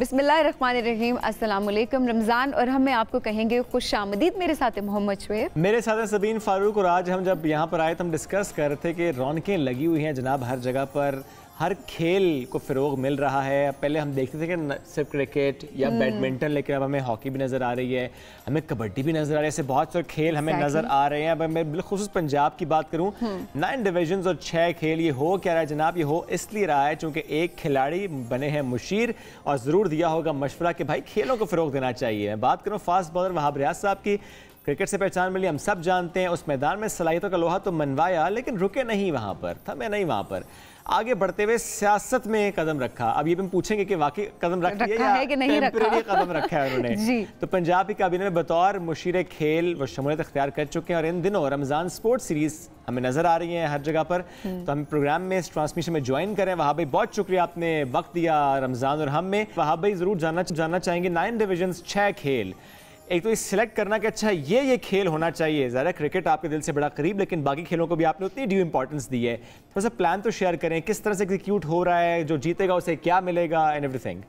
बिस्मिल्लाहिर्रहमानिर्रहीम, अस्सलाम वालेकुम। रमज़ान और हम आपको कहेंगे खुश आमदीद। मेरे साथ है मोहम्मद शुएब, मेरे साथ है सबीन फारूक। और आज हम जब यहाँ पर आए तो हम डिस्कस कर रहे थे कि रौनकें लगी हुई हैं जनाब, हर जगह पर हर खेल को फ़रोग मिल रहा है। पहले हम देखते थे कि सिर्फ क्रिकेट या बैडमिंटन, लेकिन अब हमें हॉकी भी नज़र आ रही है, हमें कबड्डी भी नज़र आ रही है, ऐसे बहुत सारे खेल हमें नज़र आ रहे हैं। अब मैं बिलखुसूस पंजाब की बात करूँ, 9 डिवीजन्स और 6 खेल। ये हो क्या रहा है जनाब? ये हो इसलिए रहा है चूँकि एक खिलाड़ी बने हैं मुशीर और ज़रूर दिया होगा मशवरा कि भाई खेलों को फ़रोग देना चाहिए। मैं बात करूँ फास्ट बॉलर वहाब रियाज साहब की, क्रिकेट से पहचान मिली, हम सब जानते हैं। उस मैदान में सलाहियतों का लोहा तो मनवाया, लेकिन रुके नहीं वहाँ पर, थमे नहीं वहाँ पर, आगे बढ़ते हुए सियासत में कदम रखा। अब ये भी हम पूछेंगे कि वाकई कदम रखा है कि नहीं रखा, कदम रखा है उन्होंने। तो पंजाब की काबीना में बतौर मुशीर खेल वो शमूलियत अख्तियार कर चुके हैं और इन दिनों रमज़ान स्पोर्ट्स सीरीज़ हमें नज़र आ रही हैं हर जगह पर। तो हम प्रोग्राम में इस ट्रांसमिशन में ज्वाइन करें। वहाब भाई बहुत शुक्रिया, आपने वक्त दिया रमज़ान और हम में। वहाब भाई ज़रूर जानना चाहेंगे 9 डिवीजन्स 6 खेल, एक तो इस सिलेक्ट करना कि अच्छा ये खेल होना चाहिए। ज़रा क्रिकेट आपके दिल से बड़ा करीब, लेकिन बाकी खेलों को भी आपने उतनी ड्यू इंपॉर्टेंस दी है। थोड़ा सा प्लान तो शेयर करें, किस तरह से एग्जीक्यूट हो रहा है, जो जीतेगा उसे क्या मिलेगा एंड एवरीथिंग।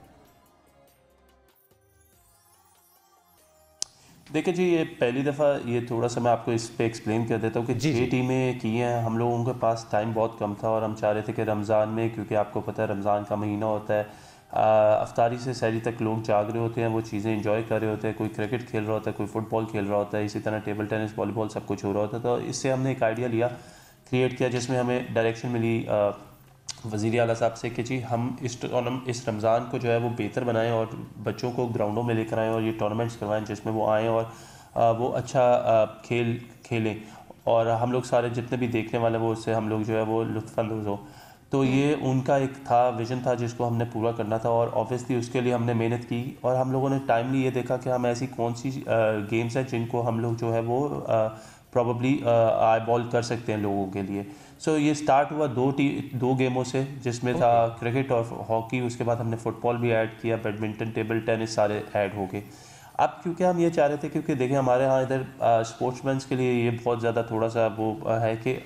देखिए जी, ये पहली दफ़ा ये थोड़ा सा मैं आपको इस पे एक्सप्लेन कर देता हूँ कि 6 टीमें की हैं। हम लोगों के पास टाइम बहुत कम था और हम चाह रहे थे कि रमज़ान में, क्योंकि आपको पता है रमज़ान का महीना होता है, अफ्तारी से सहरी तक लोग जाग रहे होते हैं, वो चीज़ें इंजॉय कर रहे होते हैं। कोई क्रिकेट खेल रहा होता है, कोई फुटबॉल खेल रहा होता है, इसी तरह टेबल टेनिस, वॉलीबॉल सब कुछ हो रहा होता है। तो इससे हमने एक आइडिया लिया, क्रिएट किया, जिसमें हमें डायरेक्शन मिली वज़ीर आला साहब से कि जी हम इस रमज़ान को जो है वो बेहतर बनाएं और बच्चों को ग्राउंडों में लेकर आएँ और ये टूर्नामेंट्स करवाएं जिसमें वो आएँ और वो अच्छा खेल खेलें और हम लोग सारे जितने भी देखने वाले वो उससे हम लोग जो है वो लुत्फ़अंदोज़ हो। तो ये उनका एक था विज़न था जिसको हमने पूरा करना था और ऑब्वियसली उसके लिए हमने मेहनत की और हम लोगों ने टाइमली ये देखा कि हम ऐसी कौन सी गेम्स हैं जिनको हम लोग जो है वो प्रॉबली आई बॉल कर सकते हैं लोगों के लिए। सो ये स्टार्ट हुआ दो गेमों से, जिसमें था क्रिकेट और हॉकी। उसके बाद हमने फुटबॉल भी ऐड किया, बैडमिंटन, टेबल टेनिस सारे ऐड हो गए। अब क्योंकि हम ये चाह रहे थे, क्योंकि देखिए हमारे यहाँ इधर स्पोर्ट्समैन के लिए ये बहुत ज़्यादा थोड़ा सा वो है कि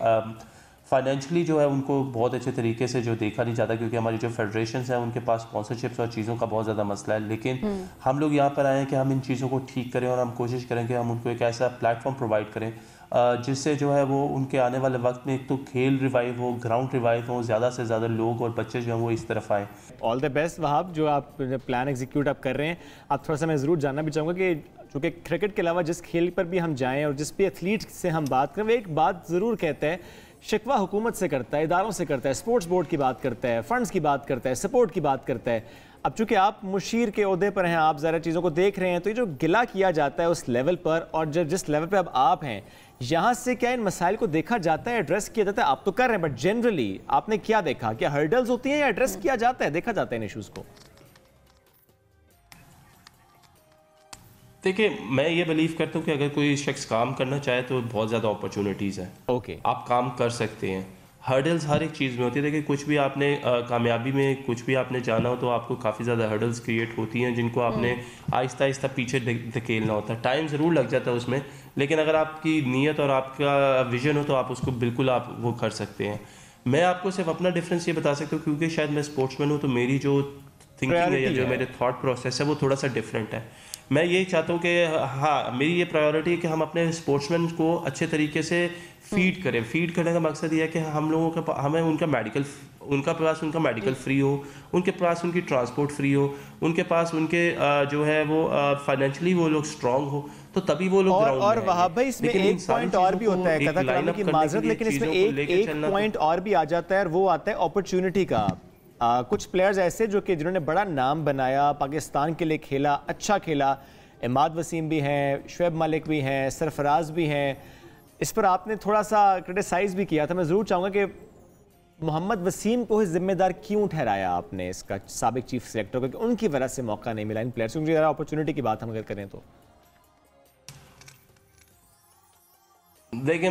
फाइनेंशियली जो है उनको बहुत अच्छे तरीके से जो देखा नहीं जाता, क्योंकि हमारी जो फेडरेशंस हैं उनके पास स्पॉन्सरशिप्स और चीज़ों का बहुत ज़्यादा मसला है। लेकिन हम लोग यहाँ पर आए हैं कि हम इन चीज़ों को ठीक करें और हम कोशिश करें कि हम उनको एक ऐसा प्लेटफॉर्म प्रोवाइड करें जिससे जो है वो उनके आने वाले वक्त में एक तो खेल रिवाइव हो, ग्राउंड रिवाइव हो, ज़्यादा से ज़्यादा लोग और बच्चे जो हैं वो इस तरफ आएँ। ऑल द बेस्ट वहाब, जो आप प्लान एग्जीक्यूट आप कर रहे हैं। आप थोड़ा सा मैं ज़रूर जानना भी चाहूँगा कि चूँकि क्रिकेट के अलावा जिस खेल पर भी हम जाएँ और जिस भी एथलीट से हम बात करें, वो एक बात ज़रूर कहते हैं, शिकवा हुकूमत से करता है, इदारों से करता है, स्पोर्ट्स बोर्ड की बात करता है, फंड्स की बात करता है, सपोर्ट की बात करता है। अब चूंकि आप मुशीर के ओहदे पर हैं, आप ज़रा चीज़ों को देख रहे हैं, तो ये जो गिला किया जाता है उस लेवल पर और जब जिस लेवल पे अब आप हैं, यहाँ से क्या इन मसाइल को देखा जाता है, एड्रेस किया जाता है? आप तो कर रहे हैं, बट जनरली आपने क्या देखा? क्या हर्डल्स होती हैं या एड्रेस किया जाता है, देखा जाता है इन इशूज़ को? देखिए, मैं ये बिलीव करता हूँ कि अगर कोई शख्स काम करना चाहे तो बहुत ज़्यादा अपॉर्चुनिटीज़ हैं। ओके, आप काम कर सकते हैं। हर्डल्स हर एक चीज़ में होती है। देखिए, कुछ भी आपने कामयाबी में कुछ भी आपने जाना हो तो आपको काफ़ी ज़्यादा हर्डल्स क्रिएट होती हैं जिनको आपने आहिस्ता आहिस्ता पीछे धकेलना होता है। टाइम ज़रूर लग जाता है उसमें, लेकिन अगर आपकी नीयत और आपका विजन हो तो आप उसको बिल्कुल आप वो कर सकते हैं। मैं आपको सिर्फ अपना डिफरेंस ये बता सकता हूँ, क्योंकि शायद मैं स्पोर्ट्समैन हूँ तो मेरी जो थिंकिंग है या जो मेरे थॉट प्रोसेस है वो थोड़ा सा डिफरेंट है। मैं ये चाहता हूँ कि हाँ, मेरी ये प्रायोरिटी है कि हम अपने स्पोर्ट्समैन को अच्छे तरीके से फीड करें। फीड करने का मकसद ये है कि हम लोगों के हमें उनका मेडिकल फ्री हो, उनके पास उनकी ट्रांसपोर्ट फ्री हो, उनके पास उनके जो है वो फाइनेंशियली वो लोग स्ट्रांग हो, तो तभी वो लोग ग्राउंड में और वहाँ भाई इसमें एक पॉइंट और भी होता है, कथा कराने की माजरत, लेकिन इसमें एक पॉइंट और भी आ जाता है और वो आता है अपॉर्चुनिटी का। कुछ प्लेयर्स ऐसे जो कि जिन्होंने बड़ा नाम बनाया, पाकिस्तान के लिए खेला, अच्छा खेला, इमाद वसीम भी हैं, शुएब मलिक भी हैं, सरफराज भी हैं, इस पर आपने थोड़ा सा क्रिटिसाइज़ भी किया था। मैं ज़रूर चाहूँगा कि मोहम्मद वसीम को ही जिम्मेदार क्यों ठहराया आपने इसका, साबिक चीफ सेलेक्टर को, कि उनकी वजह से मौका नहीं मिला इन प्लेयर्स को? मुझे ज़रा अपॉर्चुनिटी की बात हम अगर करें तो देखिए,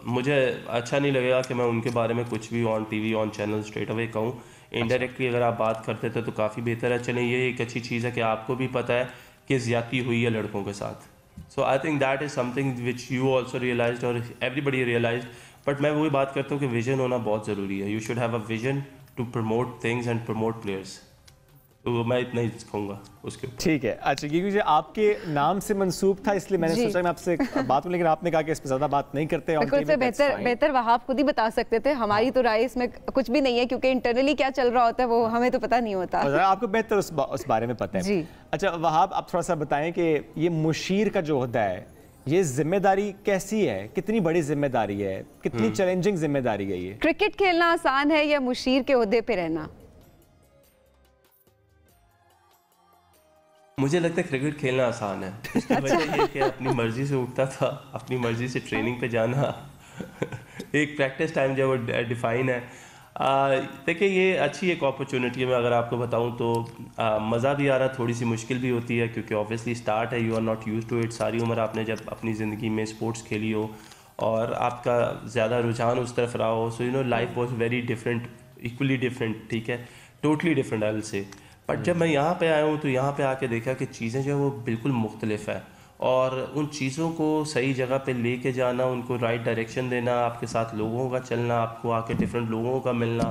मुझे अच्छा नहीं लगेगा कि मैं उनके बारे में कुछ भी on TV on channel straight away कहूँ। इनडायरेक्टली अगर आप बात करते थे तो काफ़ी बेहतर है। चलें, ये एक अच्छी चीज़ है कि आपको भी पता है कि ज़्यादती हुई है लड़कों के साथ। So I think that is something which you also realised और एवरीबडी रियलाइज्ड। बट मैं वही बात करता हूँ कि विजन होना बहुत ज़रूरी है। You should have a vision to promote things and promote players. तो मैं इतना ही कहूँगा उसके ऊपर। ठीक है, अच्छा, क्योंकि जो आपके नाम से मंसूब था इसलिए मैंने सोचा मैं आपसे बात हूँ, लेकिन आपने कहा कि इस पर ज़्यादा बात नहीं करते। बिल्कुल से बेहतर वहाब खुद ही बता सकते थे, हमारी तो राय इसमें कुछ भी नहीं है, क्योंकि इंटरनली क्या चल रहा होता है वो हमें तो पता नहीं होता। आपको बेहतर उस बारे में पता है जी। अच्छा वहाब, आप थोड़ा सा बताएं कि ये मुशीर का जो ओहदा है, ये जिम्मेदारी कैसी है, कितनी बड़ी जिम्मेदारी है, कितनी चैलेंजिंग जिम्मेदारी है ये? क्रिकेट खेलना आसान है या मुशीर के ओहदे पे रहना? मुझे लगता है क्रिकेट खेलना आसान है। उसकी वजह ये कि अपनी मर्जी से उठता था, अपनी मर्जी से ट्रेनिंग पे जाना एक प्रैक्टिस टाइम जो वो डिफाइन है। देखिए ये अच्छी एक अपॉर्चुनिटी है। मैं अगर आपको बताऊं तो मज़ा भी आ रहा, थोड़ी सी मुश्किल भी होती है, क्योंकि ऑब्वियसली स्टार्ट है, you are not use to it. सारी उम्र आपने जब अपनी ज़िंदगी में स्पोर्ट्स खेली हो और आपका ज़्यादा रुझान उस तरफ रहा हो, so you know life was very different, equally different, ठीक है, totally different I will say. But जब मैं यहाँ पे आया हूँ तो यहाँ पे आके देखा कि चीज़ें जो है वो बिल्कुल मुख्तलिफ है, और उन चीज़ों को सही जगह पे लेके जाना, उनको राइट डायरेक्शन देना, आपके साथ लोगों का चलना, आपको आके डिफरेंट लोगों का मिलना,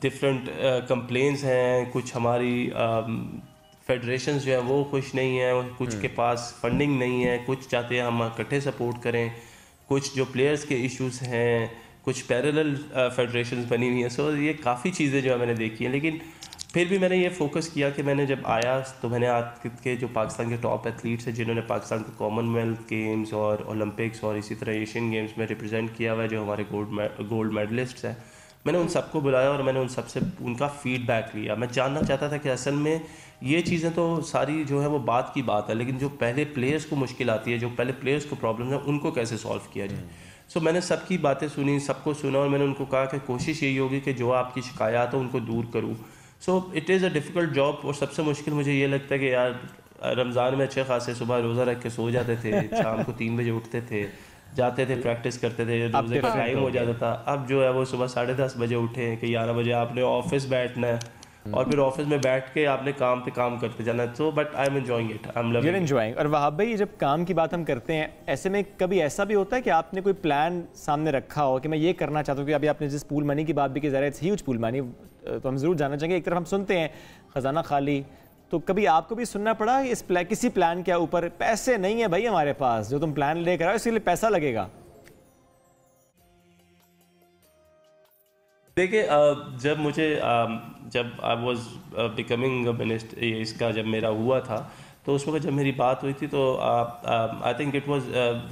डिफरेंट कंप्लेंट्स हैं, कुछ हमारी फेडरेशंस जो है वो खुश नहीं है, कुछ के पास फंडिंग नहीं है, कुछ चाहते हैं हम इकट्ठे सपोर्ट करें, कुछ जो प्लेयर्स के इश्यूज हैं, कुछ पैरेलल फेडरेशंस बनी हुई हैं। सो ये काफ़ी चीज़ें जो है मैंने देखी हैं, लेकिन फिर भी मैंने ये फोकस किया कि मैंने जब आया तो मैंने आज के जो पाकिस्तान के टॉप एथलीट्स हैं जिन्होंने पाकिस्तान को कॉमनवेल्थ गेम्स और ओलंपिक्स और इसी तरह एशियन गेम्स में रिप्रेजेंट किया हुआ है, जो हमारे गोल्ड मेडलिस्ट्स हैं, मैंने उन सबको बुलाया और मैंने उन सबसे उनका फीडबैक लिया। मैं जानना चाहता था कि असल में ये चीज़ें तो सारी जो है वो बात की बात है, लेकिन जो पहले प्लेयर्स को मुश्किल आती है, जो पहले प्लेयर्स को प्रॉब्लम है, उनको कैसे सॉल्व किया जाए। सो मैंने सबकी बातें सुनी, सबको सुना, और मैंने उनको कहा कि कोशिश यही होगी कि जो आपकी शिकायत है उनको दूर करूँ। So it is a difficult job, और सबसे मुश्किल मुझे ये लगता है कि यार रमज़ान में अच्छे खासे सुबह रोज़ा रख के सो जाते थे, शाम को 3 बजे उठते थे, जाते थे, प्रैक्टिस करते थे, रोज़े का टाइम हो जाता था। अब जो है वो सुबह 10:30 बजे उठे कि 11 बजे आपने ऑफिस बैठना है और फिर ऑफिस में बैठ के आपने काम पे काम करते जाना है। So but I am enjoying it, I am loving it. Enjoying. और वहाब भाई, जब काम की बात हम करते हैं, ऐसे में कभी ऐसा भी होता है कि आपने कोई प्लान सामने रखा हो कि मैं ये करना चाहता हूँ, कि अभी आपने जिस पूल मनी की बात भी की, ज़रा इट्स ह्यूज पूल मनी, तो हम ज़रूर जानना चाहेंगे। एक तरफ हम सुनते हैं ख़जाना खाली, तो कभी आपको भी सुनना पड़ा इस किसी प्लान के ऊपर पैसे नहीं है भाई हमारे पास, जो तुम प्लान लेकर आओ इसके लिए पैसा लगेगा? देखिए जब आई वॉज बिकमिंग मिनिस्टर, इसका जब मेरा हुआ था तो उस वक्त जब मेरी बात हुई थी तो I think it was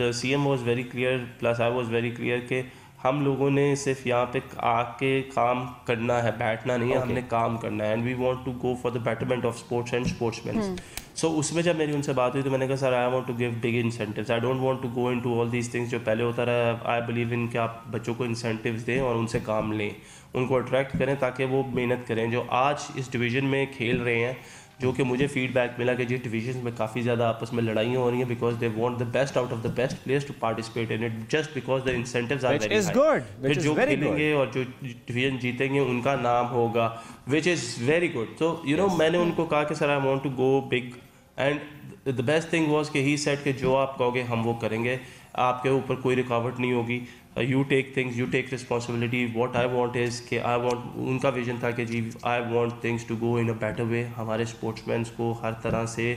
the CM was very clear, plus I was very clear कि हम लोगों ने सिर्फ यहाँ पे आके काम करना है, बैठना नहीं है, हमने काम करना है, and we want to go for the betterment of sports and sportsman. So उसमें जब मेरी उनसे बात हुई तो मैंने कहा sir I want to give big incentives, I don't want to go into all these things जो पहले होता रहा। आई बिलीव इन कि आप बच्चों को इंसेंटिव्स दें और उनसे काम लें, उनको अट्रैक्ट करें ताकि वो मेहनत करें। जो आज इस डिवीज़न में खेल रहे हैं, जो कि मुझे फीडबैक मिला कि जिस डिवीजन में काफ़ी ज़्यादा आपस में लड़ाइयाँ हो रही हैं because they want the best out of the best players to participate in it, just because the incentives are very high. फिर जो खेलेंगे और जो डिवीजन जीतेंगे उनका नाम होगा, विच इज़ वेरी गुड। तो यू नो मैंने उनको कहा कि sir I want to go big, and the best thing was कि ही सेड कि जो आप कहोगे हम वो करेंगे, आपके ऊपर कोई रुकावट नहीं होगी, you take things, you take responsibility. What I want is कि आई वांट, उनका विजन था कि जी I want things to go in a better way. हमारे स्पोर्ट्समैन को हर तरह से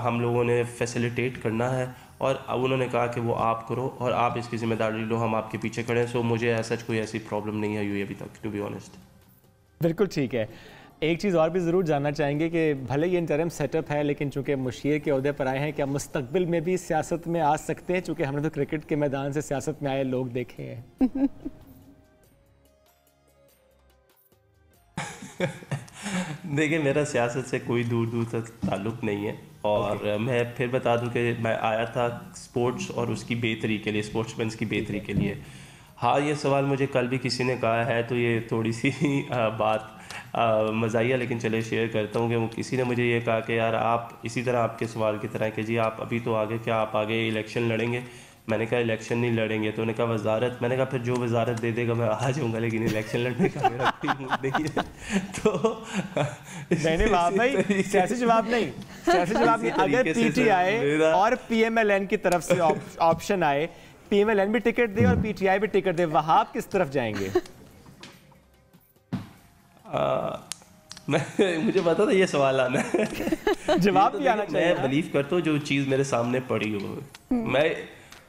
हम लोगों ने फैसिलिटेट करना है, और अब उन्होंने कहा कि वो आप करो और आप इसकी जिम्मेदारी लो, हम आपके पीछे खड़े हैं। सो मुझे ऐसा कोई ऐसी प्रॉब्लम नहीं आई हुई अभी तक, टू बी ऑनेस्ट। बिल्कुल ठीक है। एक चीज़ और भी ज़रूर जानना चाहेंगे कि भले ये इंटरिम सेटअप है, लेकिन चूंकि मुशीर के ओहदे पर आए हैं, क्या मुस्तकबिल में भी सियासत में आ सकते हैं? चूंकि हमने तो क्रिकेट के मैदान से सियासत में आए लोग देखे हैं। देखिए मेरा सियासत से कोई दूर दूर तक ताल्लुक़ नहीं है, और मैं फिर बता दूं कि मैं आया था स्पोर्ट्स और उसकी बेहतरी के लिए, स्पोर्ट्समैन की बेहतरी के लिए। हाँ, ये सवाल मुझे कल भी किसी ने कहा है, तो ये थोड़ी सी बात मज़ाहिया, लेकिन चले शेयर करता हूँ कि वो किसी ने मुझे ये कहा कि यार आप इसी तरह आपके सवाल की तरह कि जी आप अभी तो आगे, क्या आप आगे इलेक्शन लड़ेंगे? मैंने कहा इलेक्शन नहीं लड़ेंगे। तो उन्होंने कहा वजारत, मैंने कहा फिर जो वजारत दे देगा मैं आ जाऊँगा, लेकिन इलेक्शन लड़ने का मेरा कोई मूड नहीं है। तो नहीं भाई, सियासी जवाब नहीं, सियासी जवाब नहीं। अगर पीटीआई और पीएमएलएन की तरफ से ऑप्शन आए, पीएमएलएन भी टिकट दे और पीटीआई भी टिकट दे, वहां आप किस तरफ जाएंगे? मुझे पता था ये सवाल आना है। जवाब भी आना चाहिए। मैं बिलीव करता हूँ जो चीज़ मेरे सामने पड़ी हो,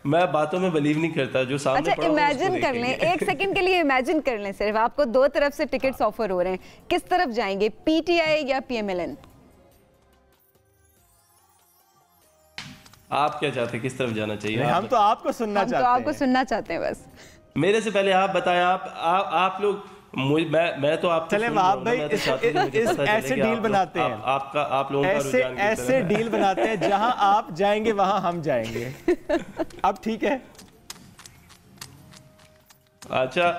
मैं बातों में बिलीव नहीं करता, जो सामने अच्छा, इमेजिन कर लें, एक सेकंड के लिए इमेजिन कर लें सिर्फ, आपको दो तरफ से टिकट्स ऑफर हो रहे हैं, किस तरफ जाएंगे, पीटीआई या पीएमएलएन? आप क्या चाहते हैं, किस तरफ जाना चाहिए? हम तो आपको सुनना चाहते हैं। तो आपको सुनना चाहते हैं बस। मेरे से पहले आप बताएं, आप लोग, मैं तो आप चले वहाब भाई ऐसे डील बनाते हैं, आप लोगों का ऐसे डील बनाते हैं जहां आप जाएंगे वहां हम जाएंगे। अब ठीक है, अच्छा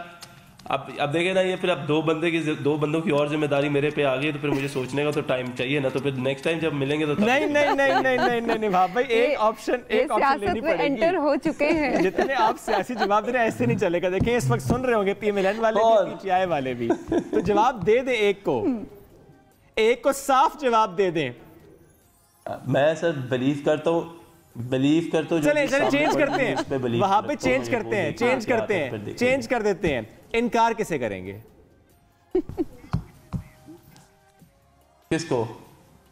अब देखे ना, ये फिर अब दो बंदों की और जिम्मेदारी मेरे पे आ गई, तो फिर मुझे सोचने का तो टाइम चाहिए ना, तो फिर नेक्स्ट टाइम जब मिलेंगे तो नहीं भाई, भाई एक ऑप्शन लेनी पड़ेगी। एंटर हो चुके हैं। जितने आप सियासी जवाब दे रहे हैं ऐसे नहीं चलेगा। देखिए इस वक्त सुन रहे होंगे पीएमएलएन वाले भी, पीटीआई वाले भी, तो जवाब दे दें, एक को साफ जवाब दे दें। मैं सर बिलीव करता हूँ चले चेंज करते हैं, वहां पे चेंज कर देते हैं। इनकार किसे करेंगे? किसको?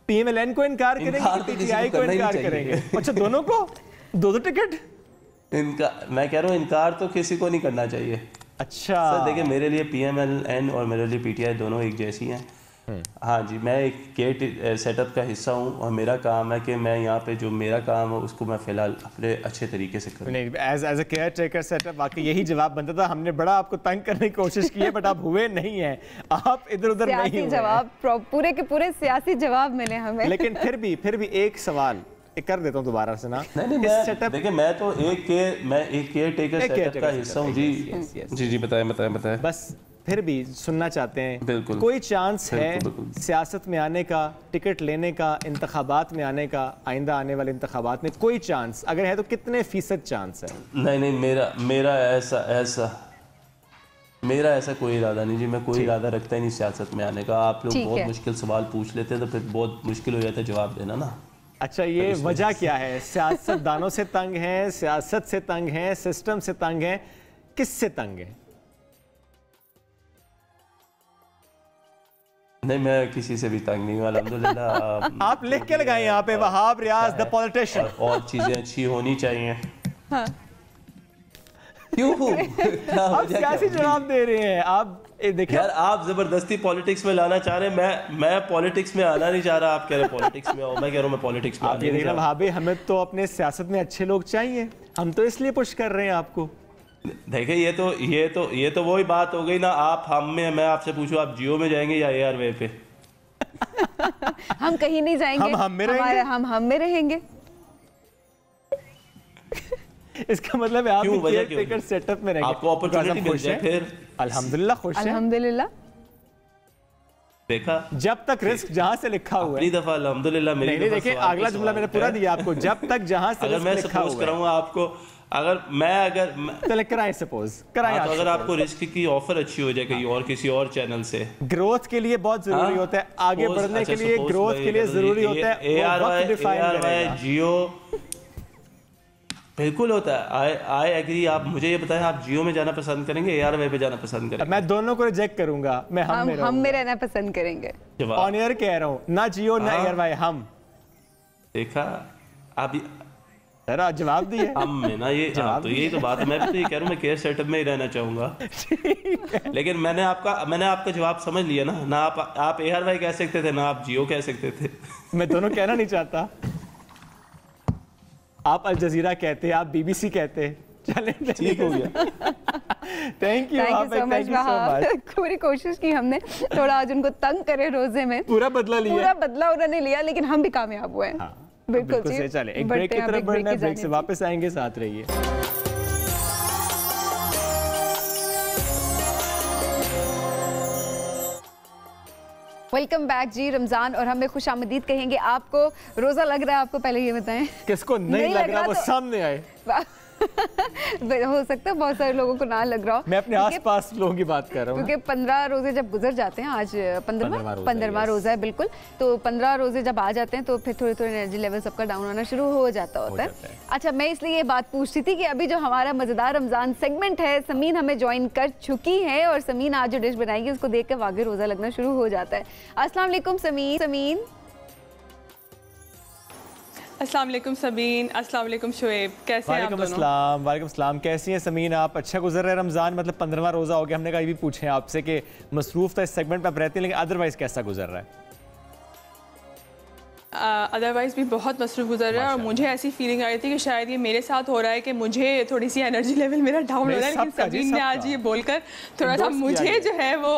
पीएमएलएन को इनकार करेंगे, पीटीआई को इनकार करेंगे? अच्छा, दोनों को दो ठीक इनका मैं कह रहा हूँ, इनकार तो किसी को नहीं करना चाहिए। अच्छा सर देखिए, मेरे लिए पीएमएलएन और मेरे लिए पीटीआई दोनों एक जैसी हैं। हाँ जी, मैं एक केयर सेटअप का हिस्सा हूँ और मेरा काम है कि मैं यहाँ पे जो मेरा काम है उसको मैं फिलहाल अपने अच्छे तरीके से करूँ। As a caretaker setup वाकई यही जवाब बनता था। हमने बड़ा आपको तंग करने की कोशिश की है, बट आप हुए नहीं हैं, आप इधर उधर नहीं हुए। जवाब पूरे के पूरे सियासी जवाब मिले हमें। लेकिन फिर भी एक सवाल कर देता हूँ दोबारा से ना। नहीं, देखिए मैं तो एक केयर टेकर सेटअप का हिस्सा हूँ जी। बताएं बस, फिर भी सुनना चाहते हैं। बिल्कुल। कोई चांस है सियासत में आने का, टिकट लेने का, इंतखाबात में आने का, आइंदा आने वाले इंतखाबात में कोई चांस अगर है तो कितने फीसद चांस है? नहीं, मेरा ऐसा कोई इरादा नहीं जी। मैं कोई इरादा रखता ही नहीं सियासत में आने का। आप लोग बहुत मुश्किल सवाल पूछ लेते हैं तो फिर बहुत मुश्किल हो जाता है जवाब देना ना। अच्छा, ये वजह क्या है? सियासतदानों से तंग हैं, सियासत से तंग हैं, सिस्टम से तंग हैं, किससे तंग है? नहीं, मैं किसी से भी तंग नहीं हूँ अल्हम्दुलिल्लाह। आप लिख के लगाए यहाँ पे, वहाब रियाज द पॉलिटिशियन। और चीजें अच्छी होनी चाहिए। हाँ। क्यों? आप सियासी जवाब दे रहे हैं। आप देखिए यार, आप जबरदस्ती पॉलिटिक्स में लाना चाह रहे हैं। मैं पॉलिटिक्स में आना नहीं चाह रहा। आप कह रहे पॉलिटिक्स में आओ, मैं कह रहा हूँ मैं पॉलिटिक्स में। आप ये देखना भाभी, हमें तो अपने सियासत में अच्छे लोग चाहिए, हम तो इसलिए पुश कर रहे हैं आपको। देखिए, ये तो वही बात हो गई ना। आप हम में, मैं आपसे पूछूं, आप जियो में जाएंगे या एआरवे पे? हम कहीं नहीं जाएंगे, हम में रहेंगे। इसका मतलब है आप केयर सेटअप में रहेंगे, आपको अपॉर्चुनिटी मिल जाए फिर। अल्हम्दुलिल्लाह खुश हैं। अल्हम्दुलिल्लाह। देखा, जब तक रिस्क जहां से लिखा हुआ है। दफा अल्हम्दुलिल्लाह मेरी नहीं, देखिए अगला जुमला मैंने पूरा दिया आपको। जब तक जहां से अगर मैं सपोज कराऊंगा आपको, चले कराएं, सपोज कराएं, तो अगर आपको रिस्क की ऑफर अच्छी हो जाए कहीं और किसी और चैनल से, ग्रोथ के लिए बहुत जरूरी होता है, आगे बढ़ने के लिए, ग्रोथ के लिए जरूरी होता है ARY जियो बिल्कुल होता है। I agree. आप मुझे ये बताएं, आप जियो में जाना पसंद करेंगे, ARY पे जाना पसंद करेंगे? मैं दोनों को रिजेक्ट करूंगा। मैं हम में रहना पसंद करेंगे। ऑन एयर कह रहा हूँ, ना जियो ना ARY, हम। देखा, आप जरा जवाब दिए हम में ना, ये जवाब तो यही तो बात है। मैं भी तो ये कह रहा हूँ, मैं केयर सेटअप में ही रहना चाहूंगा। लेकिन मैंने आपका जवाब समझ लिया ना आप ARY कह सकते थे, ना आप जियो कह सकते थे। मैं दोनों कहना नहीं चाहता। आप अल जजीरा कहते, आप BBC कहते। चले, ठीक हो गया। Thank you so much. पूरी कोशिश की हमने, थोड़ा आज उनको तंग करे रोजे में, पूरा बदला उन्होंने लिया, लेकिन हम भी कामयाब हुए। बिल्कुल से चले, एक ब्रेक की तरफ बढ़ना है, ब्रेक से वापस आएंगे, साथ रहिए। वेलकम बैक जी। रमजान और हमें खुश आमदीद कहेंगे आपको। रोजा लग रहा है आपको? पहले ये बताएं। किसको नहीं लग रहा वो सामने आए। हो सकता है बहुत सारे लोगों को ना लग रहा हो। मैं अपने आसपास लोगों की बात कर रहा हूँ, क्योंकि 15 रोजे जब गुजर जाते हैं, आज 15वां रोजा है बिल्कुल, तो 15 रोजे जब आ जाते हैं तो फिर थोड़ी थोड़ी एनर्जी लेवल सबका डाउन होना शुरू हो जाता होता है। अच्छा, मैं इसलिए ये बात पूछती थी कि अभी जो हमारा मजेदार रमजान सेगमेंट है, समीन हमें ज्वाइन कर चुकी है और समीन आज जो डिश बनाएगी उसको देख कर वाकई रोजा लगना शुरू हो जाता है। अस्सलाम वालेकुम समीन। अस्सलाम वालेकुम सबीन, अस्सलाम वालेकुम शुएब, कैसे हैं आप दोनों? वालेकुम अस्सलाम, कैसी हैं समीन आप? अच्छा गुजर रहा है रमज़ान, मतलब 15वां रोज़ा हो गया। हमने कहा ये भी पूछें आपसे कि मसरूफ़ तो इस सेगमेंट में आप रहती हैं, लेकिन अदरवाइज़ कैसा गुजर रहा है? अदरवाइज़ भी बहुत मसरूफ़ गुजर रहा है और मुझे ऐसी फीलिंग आ रही थी कि शायद ये मेरे साथ हो रहा है कि मुझे थोड़ी सी एनर्जी लेवल मेरा डाउन हो रहा है, लेकिन सबीन ने आज ये बोलकर थोड़ा सा मुझे जो है वो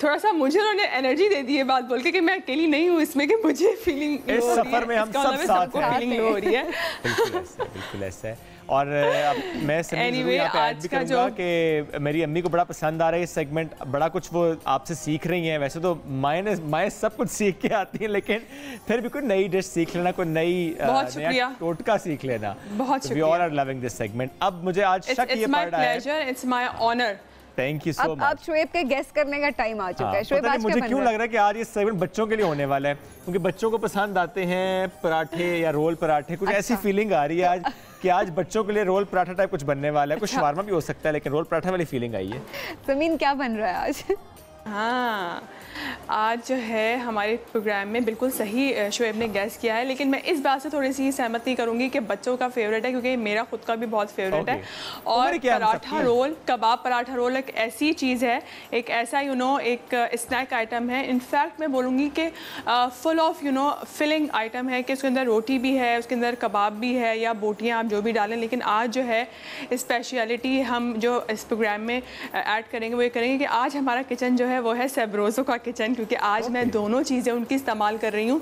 थोड़ा सा मुझे उन्होंने एनर्जी दे दी है बात बोल के कि मैं अकेली नहीं हूँ इसमें, कि मुझे फीलिंग इस सफर में हम सब साथ हैं, फीलिंग लो हो रही है। बिल्कुल ऐसा है। और अब मैं anyway, आज का जो कि मेरी अम्मी को बड़ा पसंद आ रहा है ये सेगमेंट, बड़ा कुछ वो आपसे सीख रही हैं। वैसे तो माएँ सब कुछ सीख के आती हैं, लेकिन फिर भी कोई नई डिश सीख लेना, कोई नया टोटका सीख लेना, बहुत शुक्रिया। We all are loving this segment. अब मुझे आज शक ये पड़ रहा है, it's my honour. Thank you so much. अब शोएब के गेस करने का टाइम आ चुका है। शोएब, आज मुझे क्यों लग रहा है कि आज ये सेगमेंट बच्चों के लिए होने वाला है, क्योंकि बच्चों को पसंद आते हैं पराठे या रोल पराठे। कुछ ऐसी फीलिंग आ रही है आज कि आज बच्चों के लिए रोल पराठा टाइप कुछ बनने वाला है। कुछ शवारमा भी हो सकता है, लेकिन रोल पराठा वाली फीलिंग आई है। समीन, क्या बन रहा है आज? हाँ, आज जो है हमारे प्रोग्राम में बिल्कुल सही शोएब ने गैस किया है, लेकिन मैं इस बात से थोड़ी सी सहमत नहीं करूँगी कि बच्चों का फेवरेट है, क्योंकि मेरा खुद का भी बहुत फेवरेट है। और पराठा रोल, कबाब पराठा रोल एक ऐसी चीज़ है, एक ऐसा एक स्नैक आइटम है। इनफैक्ट मैं बोलूँगी कि फुल ऑफ फिलिंग आइटम है, कि उसके अंदर रोटी भी है, उसके अंदर कबाब भी है या बोटियाँ आप जो भी डालें। लेकिन आज जो है स्पेशलिटी हम जो इस प्रोग्राम में ऐड करेंगे वो ये करेंगे कि आज हमारा किचन जो है वो है सेब्रोज़ो का किचन, क्योंकि आज मैं दोनों चीज़ें उनकी इस्तेमाल कर रही हूँ।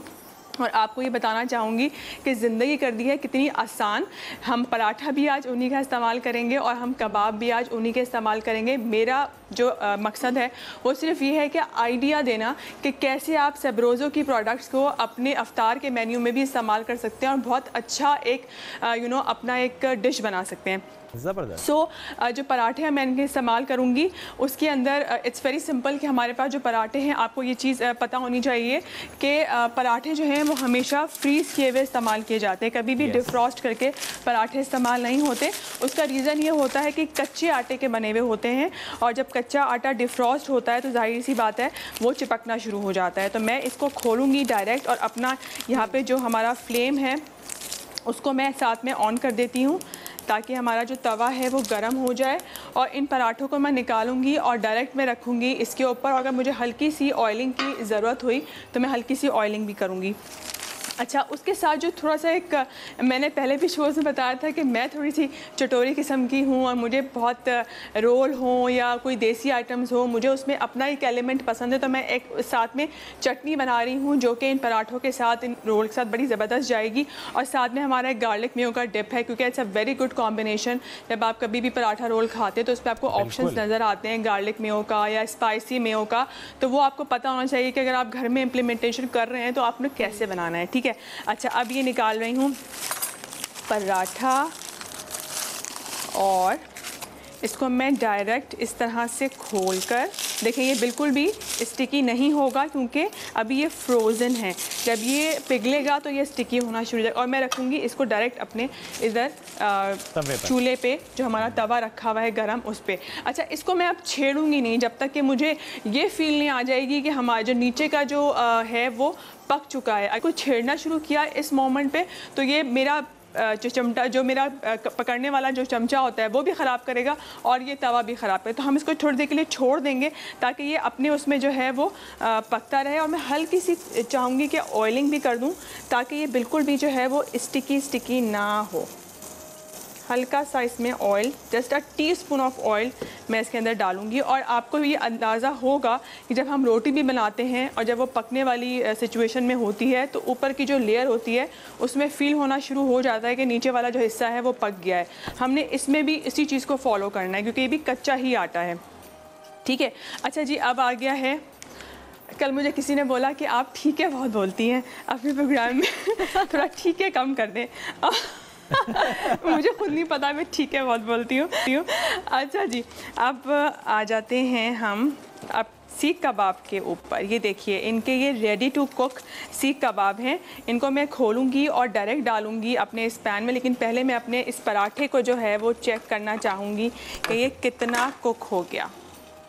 और आपको ये बताना चाहूँगी कि ज़िंदगी कर दी है कितनी आसान। हम पराठा भी आज उन्हीं का इस्तेमाल करेंगे और हम कबाब भी आज उन्हीं के इस्तेमाल करेंगे। मेरा जो मकसद है वो सिर्फ ये है कि आइडिया देना कि कैसे आप सेब्रोज़ो की प्रोडक्ट्स को अपने अफ्तार के मेन्यू में भी इस्तेमाल कर सकते हैं और बहुत अच्छा एक अपना एक डिश बना सकते हैं। ज़बरदस्त। जो पराठे मैं इनके इस्तेमाल करूँगी उसके अंदर इट्स वेरी सिंपल कि हमारे पास जो पराठे हैं, आपको ये चीज़ पता होनी चाहिए कि पराठे जो हैं वो हमेशा फ्रीज़ किए हुए इस्तेमाल किए जाते हैं, कभी भी डिफ्रॉस्ट करके पराठे इस्तेमाल नहीं होते। उसका रीज़न ये होता है कि कच्चे आटे के बने हुए होते हैं और जब कच्चा आटा डिफ्रॉस्ट होता है तो जाहिर सी बात है वो चिपकना शुरू हो जाता है। तो मैं इसको खोलूँगी डायरेक्ट और अपना यहाँ पर जो हमारा फ्लेम है उसको मैं साथ में ऑन कर देती हूँ, ताकि हमारा जो तवा है वो गर्म हो जाए। और इन पराठों को मैं निकालूंगी और डायरेक्ट मैं रखूँगी इसके ऊपर। अगर मुझे हल्की सी ऑयलिंग की ज़रूरत हुई तो मैं हल्की सी ऑयलिंग भी करूँगी। अच्छा, उसके साथ जो थोड़ा सा एक मैंने पहले भी शोज़ में बताया था कि मैं थोड़ी सी चटोरी किस्म की हूँ और मुझे बहुत रोल हो या कोई देसी आइटम्स हो, मुझे उसमें अपना एक एलिमेंट पसंद है। तो मैं एक साथ में चटनी बना रही हूँ जो कि इन पराठों के साथ, इन रोल के साथ बड़ी ज़बरदस्त जाएगी। और साथ में हमारा एक गार्लिक मेयो का डिप है, क्योंकि it's a very good combination. जब आप कभी भी पराठा रोल खाते हैं तो उस पर आपको ऑप्शंस नज़र आते हैं गार्लिक मेयो का या स्पाइसी मेयो का, तो वो आपको पता होना चाहिए कि अगर आप घर में इम्प्लीमेंटेशन कर रहे हैं तो आपने कैसे बनाना है। ठीक है, अच्छा, अब ये निकाल रही हूँ पराठा और इसको मैं डायरेक्ट इस तरह से खोलकर, देखें ये बिल्कुल भी स्टिकी नहीं होगा क्योंकि अभी ये फ्रोज़न है। जब ये पिघलेगा तो ये स्टिकी होना शुरू हो जाएगा। और मैं रखूँगी इसको डायरेक्ट अपने इधर चूल्हे पे जो हमारा तवा रखा हुआ है गरम, उस पर। अच्छा, इसको मैं अब छेड़ूँगी नहीं जब तक कि मुझे ये फील नहीं आ जाएगी कि हमारा जो नीचे का जो है वो पक चुका है। अगर छेड़ना शुरू किया इस मोमेंट पे तो ये मेरा जो चमटा, जो मेरा पकड़ने वाला जो चमचा होता है वो भी ख़राब करेगा और ये तवा भी ख़राब करेगा। तो हम इसको थोड़ी देर के लिए छोड़ देंगे ताकि ये अपने उसमें जो है वो पकता रहे। और मैं हल्की सी चाहूँगी कि ऑयलिंग भी कर दूँ ताकि ये बिल्कुल भी जो है वो स्टिकी ना हो। हल्का सा इसमें oil, just a teaspoon of oil मैं इसके अंदर डालूंगी। और आपको ये अंदाज़ा होगा कि जब हम रोटी भी बनाते हैं और जब वो पकने वाली सिचुएशन में होती है तो ऊपर की जो लेयर होती है उसमें फ़ील होना शुरू हो जाता है कि नीचे वाला जो हिस्सा है वो पक गया है। हमने इसमें भी इसी चीज़ को फॉलो करना है क्योंकि ये भी कच्चा ही आटा है। ठीक है, अच्छा जी, अब आ गया है, कल मुझे किसी ने बोला कि आप ठीक है बहुत बोलती हैं अपने प्रोग्राम में थोड़ा ठीक है कम कर दें। मुझे खुद नहीं पता, मैं ठीक है बहुत बोलती हूँ। अच्छा जी, अब आ जाते हैं हम अब सीख कबाब के ऊपर। ये देखिए, इनके ये रेडी टू कुक सीख कबाब हैं। इनको मैं खोलूँगी और डायरेक्ट डालूँगी अपने इस पैन में, लेकिन पहले मैं अपने इस पराठे को जो है वो चेक करना चाहूँगी कि ये कितना कुक हो गया।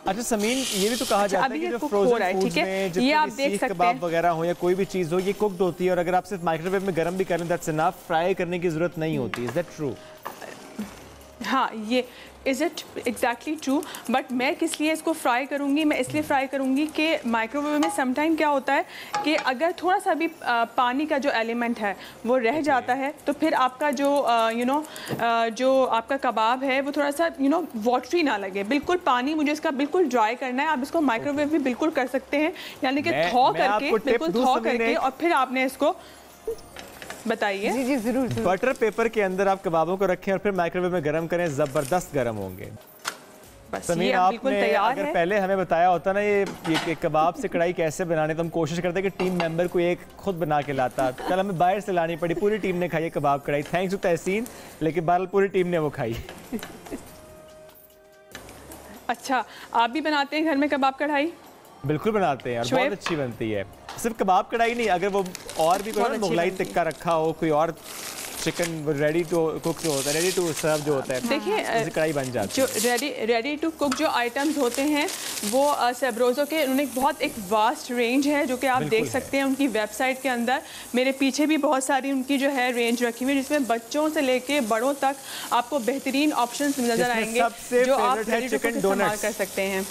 अच्छा समीन, ये भी तो कहा जाता है कि जो फ्रोजन फूड्स में जितने भी सीख कबाब वगैरह हो या कोई भी चीज़ हो, ये कुक्ड होती है और अगर आप सिर्फ माइक्रोवेव में गर्म भी करें दैट्स इनफ, फ्राई करने की ज़रूरत नहीं होती। Is that true? हाँ, ये is it exactly true, but मैं किस लिए इसको फ्राई करूँगी? मैं इसलिए फ्राई करूँगी कि माइक्रोवेव में समटाइम क्या होता है कि अगर थोड़ा सा भी पानी का जो एलिमेंट है वो रह जाता है तो फिर आपका जो जो आपका कबाब है वो थोड़ा सा वाटरी ना लगे। बिल्कुल पानी मुझे इसका बिल्कुल ड्राई करना है। आप इसको माइक्रोवेव भी बिल्कुल कर सकते हैं, यानी कि थॉ करके, बिल्कुल थॉ करके, और फिर आपने इसको बताइए। जी जी जरूर। बटर पेपर के अंदर आप कबाबों को रखें और फिर माइक्रोवेव में गर्म करें, जबरदस्त गर्म होंगे। समीर, आपने अगर पहले हमें बताया होता ना ये कबाब से कढ़ाई कैसे बनाने, तो हम कोशिश करते कि टीम मेंबर को एक खुद बना के लाता। कल हमें बाहर से लानी पड़ी, पूरी टीम ने खाई कबाब कढ़ाई, थैंक्स टू तहसीन, लेकिन बहरहाल पूरी टीम ने वो खाई। अच्छा, आप भी बनाते हैं घर में कबाब कढ़ाई? बिल्कुल बनाते हैं और बहुत अच्छी बनती है। सिर्फ कबाब कढ़ाई नहीं, अगर वो और भी कोई मुगलाई टिक्का रखा हो, कोई और चिकन रेडी टू कुक जो होता है, रेडी टू सर्व जो होता है, देखिए कढ़ाई बन जाती है। जो रेडी टू कुक जो आइटम्स होते हैं वो सेब्रोज़ो के उन्होंने एक वास्ट रेंज है जो कि आप देख सकते हैं उनकी वेबसाइट के अंदर। मेरे पीछे भी बहुत सारी उनकी जो है रेंज रखी हुई है, जिसमें बच्चों से लेके बड़ों तक आपको बेहतरीन ऑप्शंस नजर आएंगे जो आप रेडी टू कुक इस्तेमाल कर सकते हैं।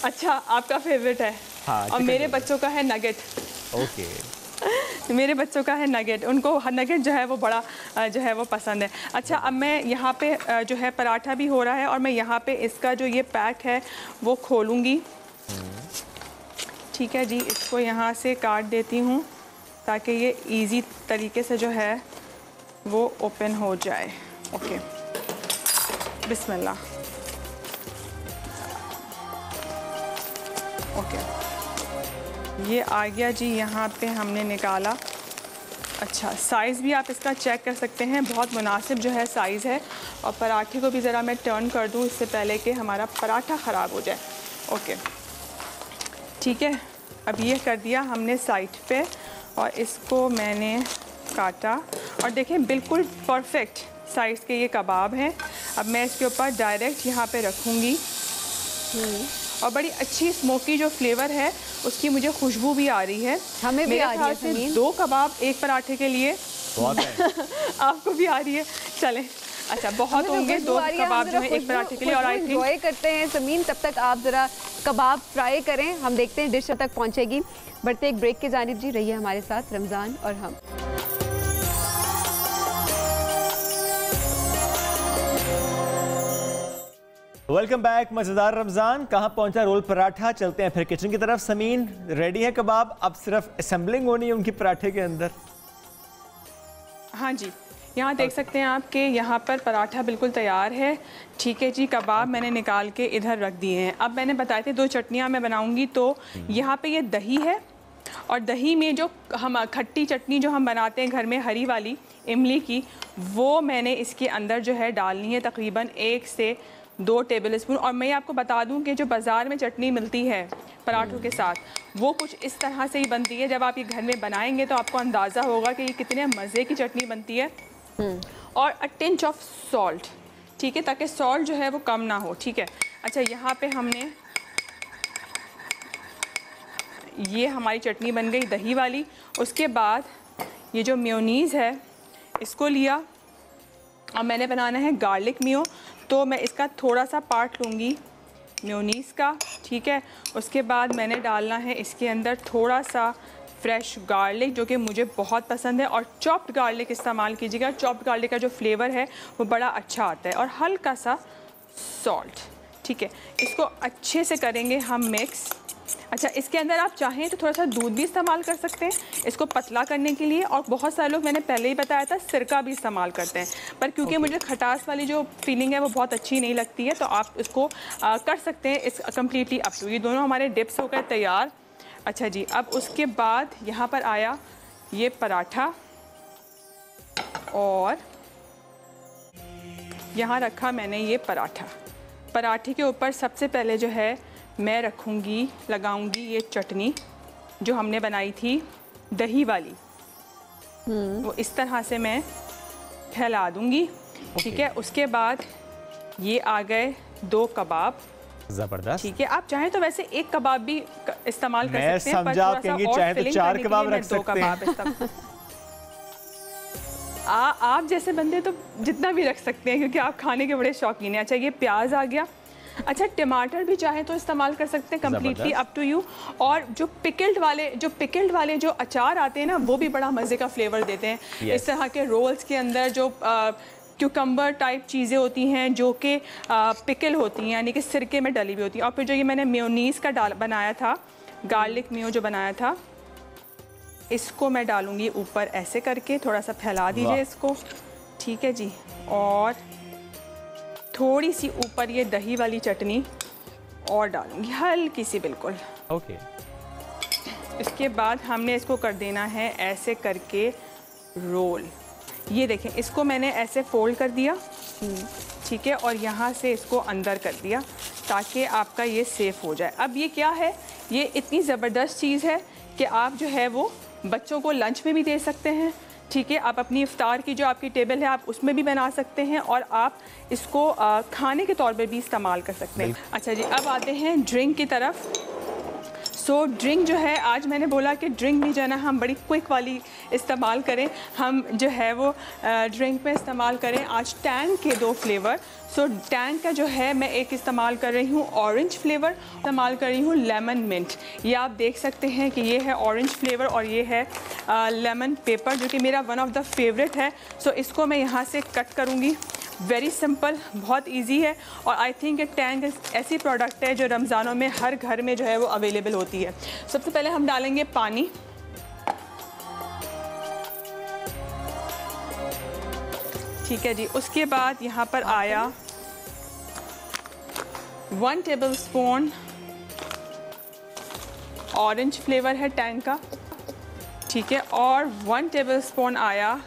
अच्छा, आपका फेवरेट है? हाँ, और मेरे बच्चों का है नगेट। ओके। मेरे बच्चों का है नगेट, उनको नगेट जो है वो बड़ा जो है वो पसंद है। अच्छा, अब मैं यहाँ पे जो है पराठा भी हो रहा है और मैं यहाँ पे इसका जो ये पैक है वो खोलूँगी। ठीक है जी, इसको यहाँ से काट देती हूँ ताकि ये इजी तरीके से जो है वो ओपन हो जाए। ओके, बिस्मिल्लाह। ओके, ये आ गया जी, यहाँ पे हमने निकाला। अच्छा, साइज़ भी आप इसका चेक कर सकते हैं, बहुत मुनासिब जो है साइज़ है। और पराठे को भी ज़रा मैं टर्न कर दूँ इससे पहले कि हमारा पराठा ख़राब हो जाए। ओके, ठीक है, अब ये कर दिया हमने साइड पे और इसको मैंने काटा और देखें बिल्कुल परफेक्ट साइज़ के ये कबाब हैं। अब मैं इसके ऊपर डायरेक्ट यहाँ पे रखूँगी और बड़ी अच्छी स्मोकी जो फ्लेवर है उसकी मुझे खुशबू भी आ रही है। हमें भी आ रही है से 2 कबाब एक पराठे के लिए बहुत है। आपको भी आ रही है, चलें। अच्छा, बहुत होंगे 2 कबाब जो है एक पराठे के लिए। और आई थिंक एंजॉय करते हैं समीन, तब तक आप ज़रा कबाब फ्राई करें, हम देखते हैं डिश तक पहुंचेगी। बढ़ते एक ब्रेक की जानिब जी, रहिए हमारे साथ रमज़ान और हम। Welcome back. मज़ेदार रमज़ान, कहाँ पहुंचा रोल पराठा। चलते हैं फिर किचन की तरफ। समीन, रेडी है कबाब, अब सिर्फ असेंबलिंग होनी है उनकी पराठे के अंदर। हाँ जी, यहाँ देख सकते हैं आप कि यहाँ पर पराठा बिल्कुल तैयार है। ठीक है जी, कबाब मैंने निकाल के इधर रख दिए हैं। अब मैंने बताए थे 2 चटनियाँ मैं बनाऊँगी, तो यहाँ पे ये दही है और दही में जो हम खट्टी चटनी जो हम बनाते हैं घर में हरी वाली इमली की, वो मैंने इसके अंदर जो है डालनी है तकरीबन 1 से 2 टेबल स्पून। और मैं आपको बता दूं कि जो बाज़ार में चटनी मिलती है पराठों के साथ वो कुछ इस तरह से ही बनती है। जब आप ये घर में बनाएंगे तो आपको अंदाज़ा होगा कि ये कितने मज़े की चटनी बनती है। और अ टिंच ऑफ सॉल्ट, ठीक है, ताकि सॉल्ट जो है वो कम ना हो। ठीक है, अच्छा, यहाँ पे हमने ये हमारी चटनी बन गई दही वाली। उसके बाद ये जो मेयोनीज़ है इसको लिया और मैंने बनाना है गार्लिक मेयो, तो मैं इसका थोड़ा सा पार्ट लूँगी मेयोनीज़ का। ठीक है, उसके बाद मैंने डालना है इसके अंदर थोड़ा सा फ्रेश गार्लिक जो कि मुझे बहुत पसंद है, और चॉप्ड गार्लिक इस्तेमाल कीजिएगा। चॉप्ड गार्लिक का जो फ्लेवर है वो बड़ा अच्छा आता है, और हल्का सा सॉल्ट। ठीक है, इसको अच्छे से करेंगे हम मिक्स। अच्छा, इसके अंदर आप चाहें तो थोड़ा सा दूध भी इस्तेमाल कर सकते हैं इसको पतला करने के लिए, और बहुत सारे लोग, मैंने पहले ही बताया था, सिरका भी इस्तेमाल करते हैं। पर क्योंकि मुझे खटास वाली जो फीलिंग है वो बहुत अच्छी नहीं लगती है, तो आप इसको कर सकते हैं। इस कम्प्लीटली अप टू। ये दोनों हमारे डिप्स होकर तैयार। अच्छा जी, अब उसके बाद यहाँ पर आया ये पराठा। और यहाँ रखा मैंने ये पराठा। पराठे के ऊपर सबसे पहले जो है मैं रखूँगी, लगाऊंगी ये चटनी जो हमने बनाई थी दही वाली, वो इस तरह से मैं फैला दूंगी। ठीक है, उसके बाद ये आ गए 2 कबाब। जबरदस्त। ठीक है, आप चाहें तो वैसे 1 कबाब भी इस्तेमाल कर सकते हैं, पर समझा थोड़ा सा और चाहे तो फिलिंग 4 करने के कबाब लिए मैं रख 2 सकते कबाब आप जैसे बंदे तो जितना भी रख सकते हैं, क्योंकि आप खाने के बड़े शौकीन हैं। अच्छा, ये प्याज आ गया। अच्छा, टमाटर भी चाहे तो इस्तेमाल कर सकते हैं, कम्प्लीटली अप टू यू। और जो पिकल्ड वाले जो अचार आते हैं ना, वो भी बड़ा मज़े का फ्लेवर देते हैं। इस तरह के रोल्स के अंदर जो क्यूकम्बर टाइप चीज़ें होती हैं जो कि पिकल होती हैं, यानी कि सिरके में डली हुई होती हैं। और फिर जो ये मैंने मेयोनीज़ का बनाया था, गार्लिक मेयो जो बनाया था, इसको मैं डालूंगी ऊपर ऐसे करके, थोड़ा सा फैला दीजिए इसको। ठीक है जी, और थोड़ी सी ऊपर ये दही वाली चटनी और डालूंगी, हल्की सी बिल्कुल। ओके। इसके बाद हमने इसको कर देना है ऐसे करके रोल। ये देखें, इसको मैंने ऐसे फोल्ड कर दिया, ठीक है, और यहाँ से इसको अंदर कर दिया ताकि आपका ये सेफ हो जाए। अब ये क्या है, ये इतनी ज़बरदस्त चीज़ है कि आप जो है वो बच्चों को लंच में भी दे सकते हैं। ठीक है, आप अपनी इफ्तार की जो आपकी टेबल है आप उसमें भी बना सकते हैं, और आप इसको खाने के तौर पे भी इस्तेमाल कर सकते हैं। अच्छा जी, अब आते हैं ड्रिंक की तरफ। सो ड्रिंक जो है, आज मैंने बोला कि ड्रिंक भी जो है ना हम बड़ी क्विक वाली इस्तेमाल करें, हम जो है वो ड्रिंक में इस्तेमाल करें आज टैंग के 2 फ्लेवर। सो टैंग का जो है मैं एक इस्तेमाल कर रही हूँ ऑरेंज फ्लेवर, इस्तेमाल कर रही हूँ लेमन मिंट। ये आप देख सकते हैं कि ये है ऑरेंज फ्लेवर और ये है लेमन पेपर, जो कि मेरा वन ऑफ द फेवरेट है। सो इसको मैं यहाँ से कट करूँगी। वेरी सिंपल, बहुत इजी है, और आई थिंक टैंग ऐसी प्रोडक्ट है जो रमज़ानों में हर घर में जो है वो अवेलेबल होती है। सबसे पहले हम डालेंगे पानी। ठीक है जी, उसके बाद यहाँ पर आया 1 टेबलस्पून ऑरेंज फ्लेवर है टैंग का। ठीक है, और 1 टेबलस्पून आया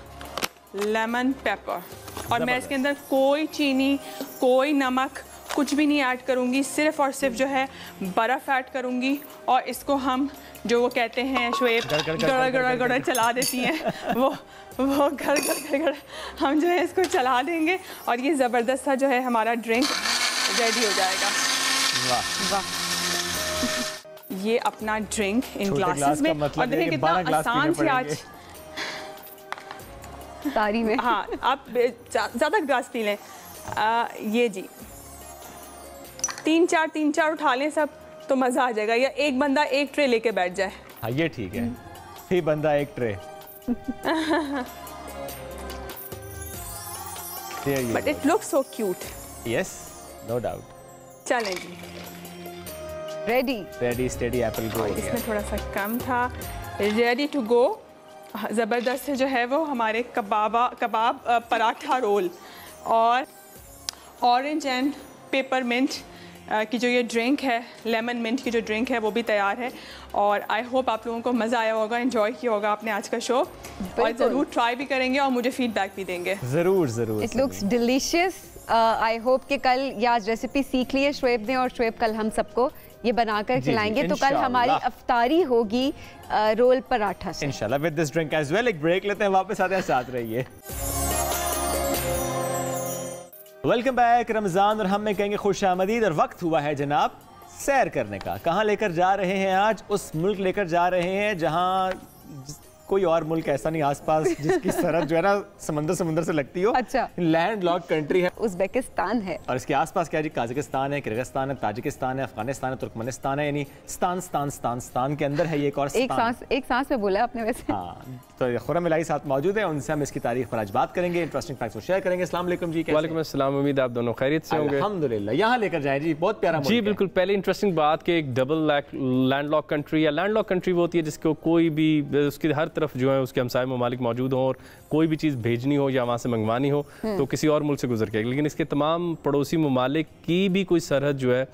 लेमन पेपर। और मैं इसके अंदर कोई चीनी, कोई नमक, कुछ भी नहीं ऐड करूँगी, सिर्फ़ और सिर्फ जो है बर्फ़ ऐड करूँगी। और इसको हम जो वो कहते हैं शुएब गड़ चला देती हैं, वो गड़ हम जो है इसको चला देंगे, और ये ज़बरदस्त सा जो है हमारा ड्रिंक रेडी हो जाएगा। वाह वाह। ये अपना ड्रिंक इन ग्लासेस में, मतलब और देखिए कितना आसान से आज तारी में। हाँ, आप ज़्यादा ग्लास पी लें। ये जी 3-4 उठा लें सब, तो मज़ा आ जाएगा। या एक बंदा 1 ट्रे लेके बैठ जाए। हाँ, ये ठीक है, ही बंदा 1 tray. But it looks so cute. Yes, no doubt. चलें जी, रेडी स्टेडी एप्पल गो। इसमें थोड़ा सा कम था, रेडी टू गो। ज़बरदस्त है जो है वो हमारे कबाब पराठा रोल और ऑरेंज एंड पेपरमिंट की जो ये ड्रिंक है, लेमन मिंट की जो ड्रिंक है, वो भी तैयार है। और आई होप आप लोगों को मज़ा आया होगा, एंजॉय किया होगा आपने आज का शो, और ज़रूर ट्राई भी करेंगे और मुझे फीडबैक भी देंगे। ज़रूर। It looks delicious. I hope कि कल या आज रेसिपी सीख ली है शुएब ने, और शुएब कल हम सबको ये बनाकर खिलाएंगे। तो कल हमारी अफ्तारी होगी रोल पराठा से इंशाल्लाह, with this drink as well. एक ब्रेक लेते हैं, वापस आते हैं, साथ रहिए। Welcome back. रमज़ान और हम में कहेंगे खुशामदीद, और वक्त हुआ है जनाब सैर करने का। कहाँ लेकर जा रहे हैं आज? उस मुल्क लेकर जा रहे हैं जहाँ कोई और मुल्क ऐसा नहीं आसपास जिसकी सरहद जो है ना समंदर से लगती हो। अच्छा, लैंड लॉक कंट्री है, उज़्बेकिस्तान है। और इसके आसपास क्या जी, काज़ाकिस्तान है, किर्गिस्तान है, ताजिकिस्तान है, अफगानिस्तान है, तुर्कमेनिस्तान है, यानी स्तान के अंदर है ये एक और एक सांस में बोला आपने वैसे। हाँ, तो खुरम इलाही साथ मौजूद है, उनसे हम इसकी तारीख पर आज बात करेंगे, इंटरेस्टिंग फैक्ट्स को शेयर करेंगे। अस्सलाम वालेकुम जी। वालेकुम अस्सलाम, उम्मीद आप दोनों खैरियत से होंगे। अल्हम्दुलिल्लाह। यहाँ लेकर जाएं जी, बहुत प्यारा जी बिल्कुल। पहले इंटरेस्टिंग बात कि एक डबल लैंडलॉक कंट्री या लैंडलॉक कंट्री वो होती है जिसको कोई भी, उसकी हर तरफ जो है उसके हमसाय ममालिक मौजूद हों और कोई भी चीज़ भेजनी हो या वहाँ से मंगवानी हो तो किसी और मुल्क से गुजर के, लेकिन इसके तमाम पड़ोसी ममालिक की भी कोई सरहद जो है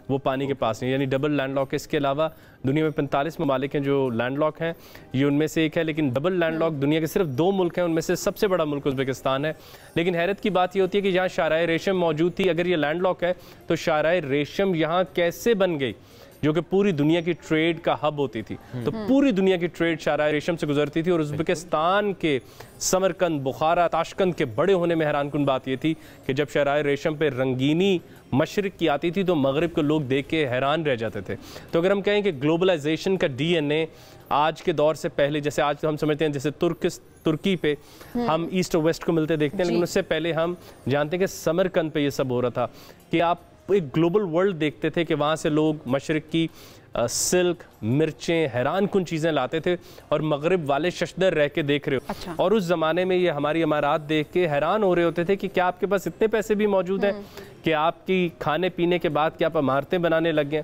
वो पानी के पास नहीं, यानी डबल लैंडलॉक है। इसके अलावा दुनिया में 45 ममालिक हैं जो लैंडलॉक हैं, ये उनमें से एक है, लेकिन डबल लैंडलॉक दुनिया के सिर्फ 2 मुल्क हैं, उनमें से सबसे बड़ा मुल्क उज़्बेकिस्तान है। लेकिन हैरत की बात ये होती है कि यहाँ शाहराए रेशम मौजूद थी, अगर ये लैंडलॉक है तो शाहराए रेशम यहाँ कैसे बन गई, जो कि पूरी दुनिया की ट्रेड का हब होती थी। तो पूरी दुनिया की ट्रेड शाहराए रेशम से गुजरती थी और उज़्बेकिस्तान के समरकंद, बुखारा, ताशकंद के बड़े होने में हैरानकुन बात यह थी कि जब शाहराए रेशम पे रंगीनी मशरिक की आती थी तो मगरिब के लोग देख के हैरान रह जाते थे। तो अगर हम कहें कि ग्लोबलाइजेशन का DNA आज के दौर से पहले, जैसे आज हम समझते हैं जैसे तुर्की पे हम ईस्ट और वेस्ट को मिलते देखते हैं, लेकिन उससे पहले हम जानते हैं कि समरकंद पे ये सब हो रहा था कि आप एक ग्लोबल वर्ल्ड देखते थे कि वहाँ से लोग मशरिक की सिल्क, मिर्चें, हैरान कुन चीज़ें लाते थे और मगरिब वाले शशदर रह के देख रहे हो। अच्छा। और उस ज़माने में ये हमारी इमारात देख के हैरान हो रहे होते थे कि क्या आपके पास इतने पैसे भी मौजूद हैं कि आपकी खाने पीने के बाद क्या आप इमारतें बनाने लग गए।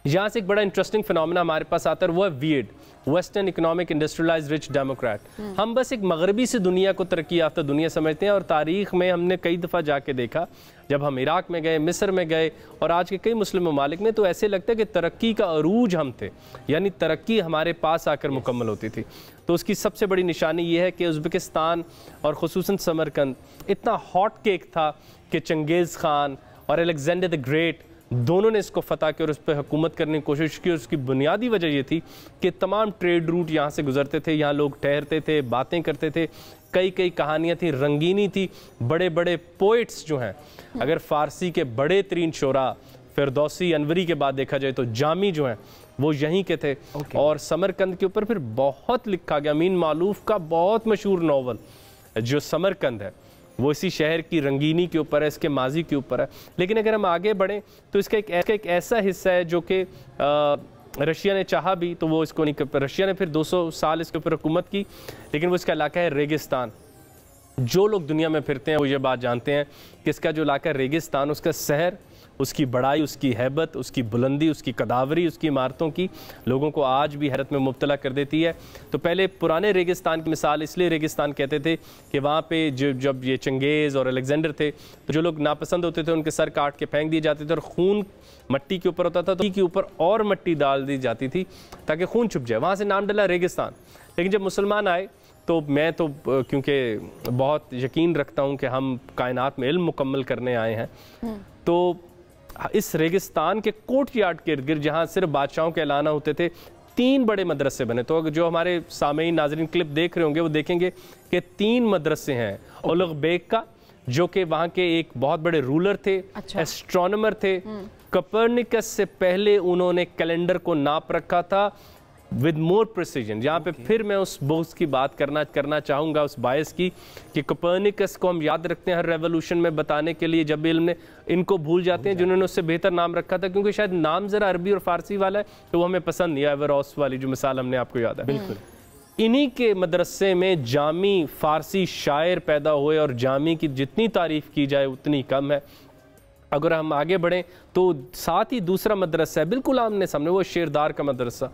यहाँ से एक बड़ा इंटरेस्टिंग फिनोमेना हमारे पास आता है, वो है weed, western economic industrialised rich Democrat. हम बस एक मगरबी से दुनिया को तरक्की याफ्ता दुनिया समझते हैं और तारीख में हमने कई दफ़ा जाके देखा, जब हम इराक में गए, मिस्र में गए और आज के कई मुस्लिम ममालिक में, तो ऐसे लगता है कि तरक्की का अरूज हम थे, यानी तरक्की हमारे पास आकर मुकम्मल होती थी। तो उसकी सबसे बड़ी निशानी ये है कि उज़्बेकिस्तान और ख़ुसूसन समरकंद इतना हॉट केक था कि चंगेज़ खान और अलेक्जेंडर द ग्रेट दोनों ने इसको फतह किया और उस पर हुकूमत करने की कोशिश की। और उसकी बुनियादी वजह ये थी कि तमाम ट्रेड रूट यहाँ से गुजरते थे, यहाँ लोग ठहरते थे, बातें करते थे, कई कहानियाँ थी, रंगीनी थी। बड़े बड़े पोइट्स जो हैं, अगर फ़ारसी के बड़े तरीन शोरा फिरदौसी, अनवरी के बाद देखा जाए तो जामी जो हैं वो यहीं के थे। और समरकंद के ऊपर फिर बहुत लिखा गया। अमीन मालूफ का बहुत मशहूर नावल जो समरकंद है वो इसी शहर की रंगीनी के ऊपर है, इसके माजी के ऊपर है। लेकिन अगर हम आगे बढ़ें तो इसका एक ऐसा हिस्सा है जो कि रशिया ने चाहा भी तो वो इसको नहीं कर, रशिया ने फिर 200 साल इसके ऊपर हुकूमत की, लेकिन वो इसका इलाका है रेगिस्तान। जो लोग दुनिया में फिरते हैं वो ये बात जानते हैं कि इसका जो इलाका रेगिस्तान, उसका शहर, उसकी बड़ाई, उसकी हैबत, उसकी बुलंदी, उसकी कदावरी, उसकी इमारतों की लोगों को आज भी हैरत में मुब्तला कर देती है। तो पहले पुराने रेगिस्तान की मिसाल इसलिए रेगिस्तान कहते थे कि वहाँ पे जब ये चंगेज़ और अलेक्जेंडर थे तो जो लोग नापसंद होते थे उनके सर काट के फेंक दिए जाते थे और खून मट्टी के ऊपर होता था तो के ऊपर और मट्टी डाल दी जाती थी ताकि खून छुप जाए। वहाँ से नाम डला रेगिस्तान। लेकिन जब मुसलमान आए तो मैं तो क्योंकि बहुत यकीन रखता हूँ कि हम कायनात में इल्म मुकम्मल करने आए हैं, तो इस रेगिस्तान के कोर्ट यार्ड के इर्द गिर्द जहाँ सिर्फ बादशाहों के ऐलाना होते थे 3 बड़े मदरसे बने। तो जो हमारे सामईन नाज़रीन क्लिप देख रहे होंगे वो देखेंगे कि 3 मदरसे हैं। उलग बेग का जो कि वहाँ के एक बहुत बड़े रूलर थे, एस्ट्रोनॉमर थे। कोपरनिकस से पहले उन्होंने कैलेंडर को नाप रखा था विद मोर प्रिसीजन। यहाँ पे फिर मैं उस बुक्स की बात करना चाहूँगा, उस बायस की, कि कोपरनिकस को हम याद रखते हैं हर रेवोल्यूशन में बताने के लिए, जब इल्म ने इनको भूल जाते हैं जिन्होंने उससे बेहतर नाम रखा था, क्योंकि शायद नाम ज़रा अरबी और फारसी वाला है तो वो हमें पसंद नहीं आया। एवरोस वाली जो मिसाल हमने आपको याद है, बिल्कुल इन्हीं के मदरसे में जामी फ़ारसी शायर पैदा हुए और जामी की जितनी तारीफ़ की जाए उतनी कम है। अगर हम आगे बढ़ें तो साथ ही दूसरा मदरसा है बिल्कुल आमने सामने, वो शेरदार का मदरसा।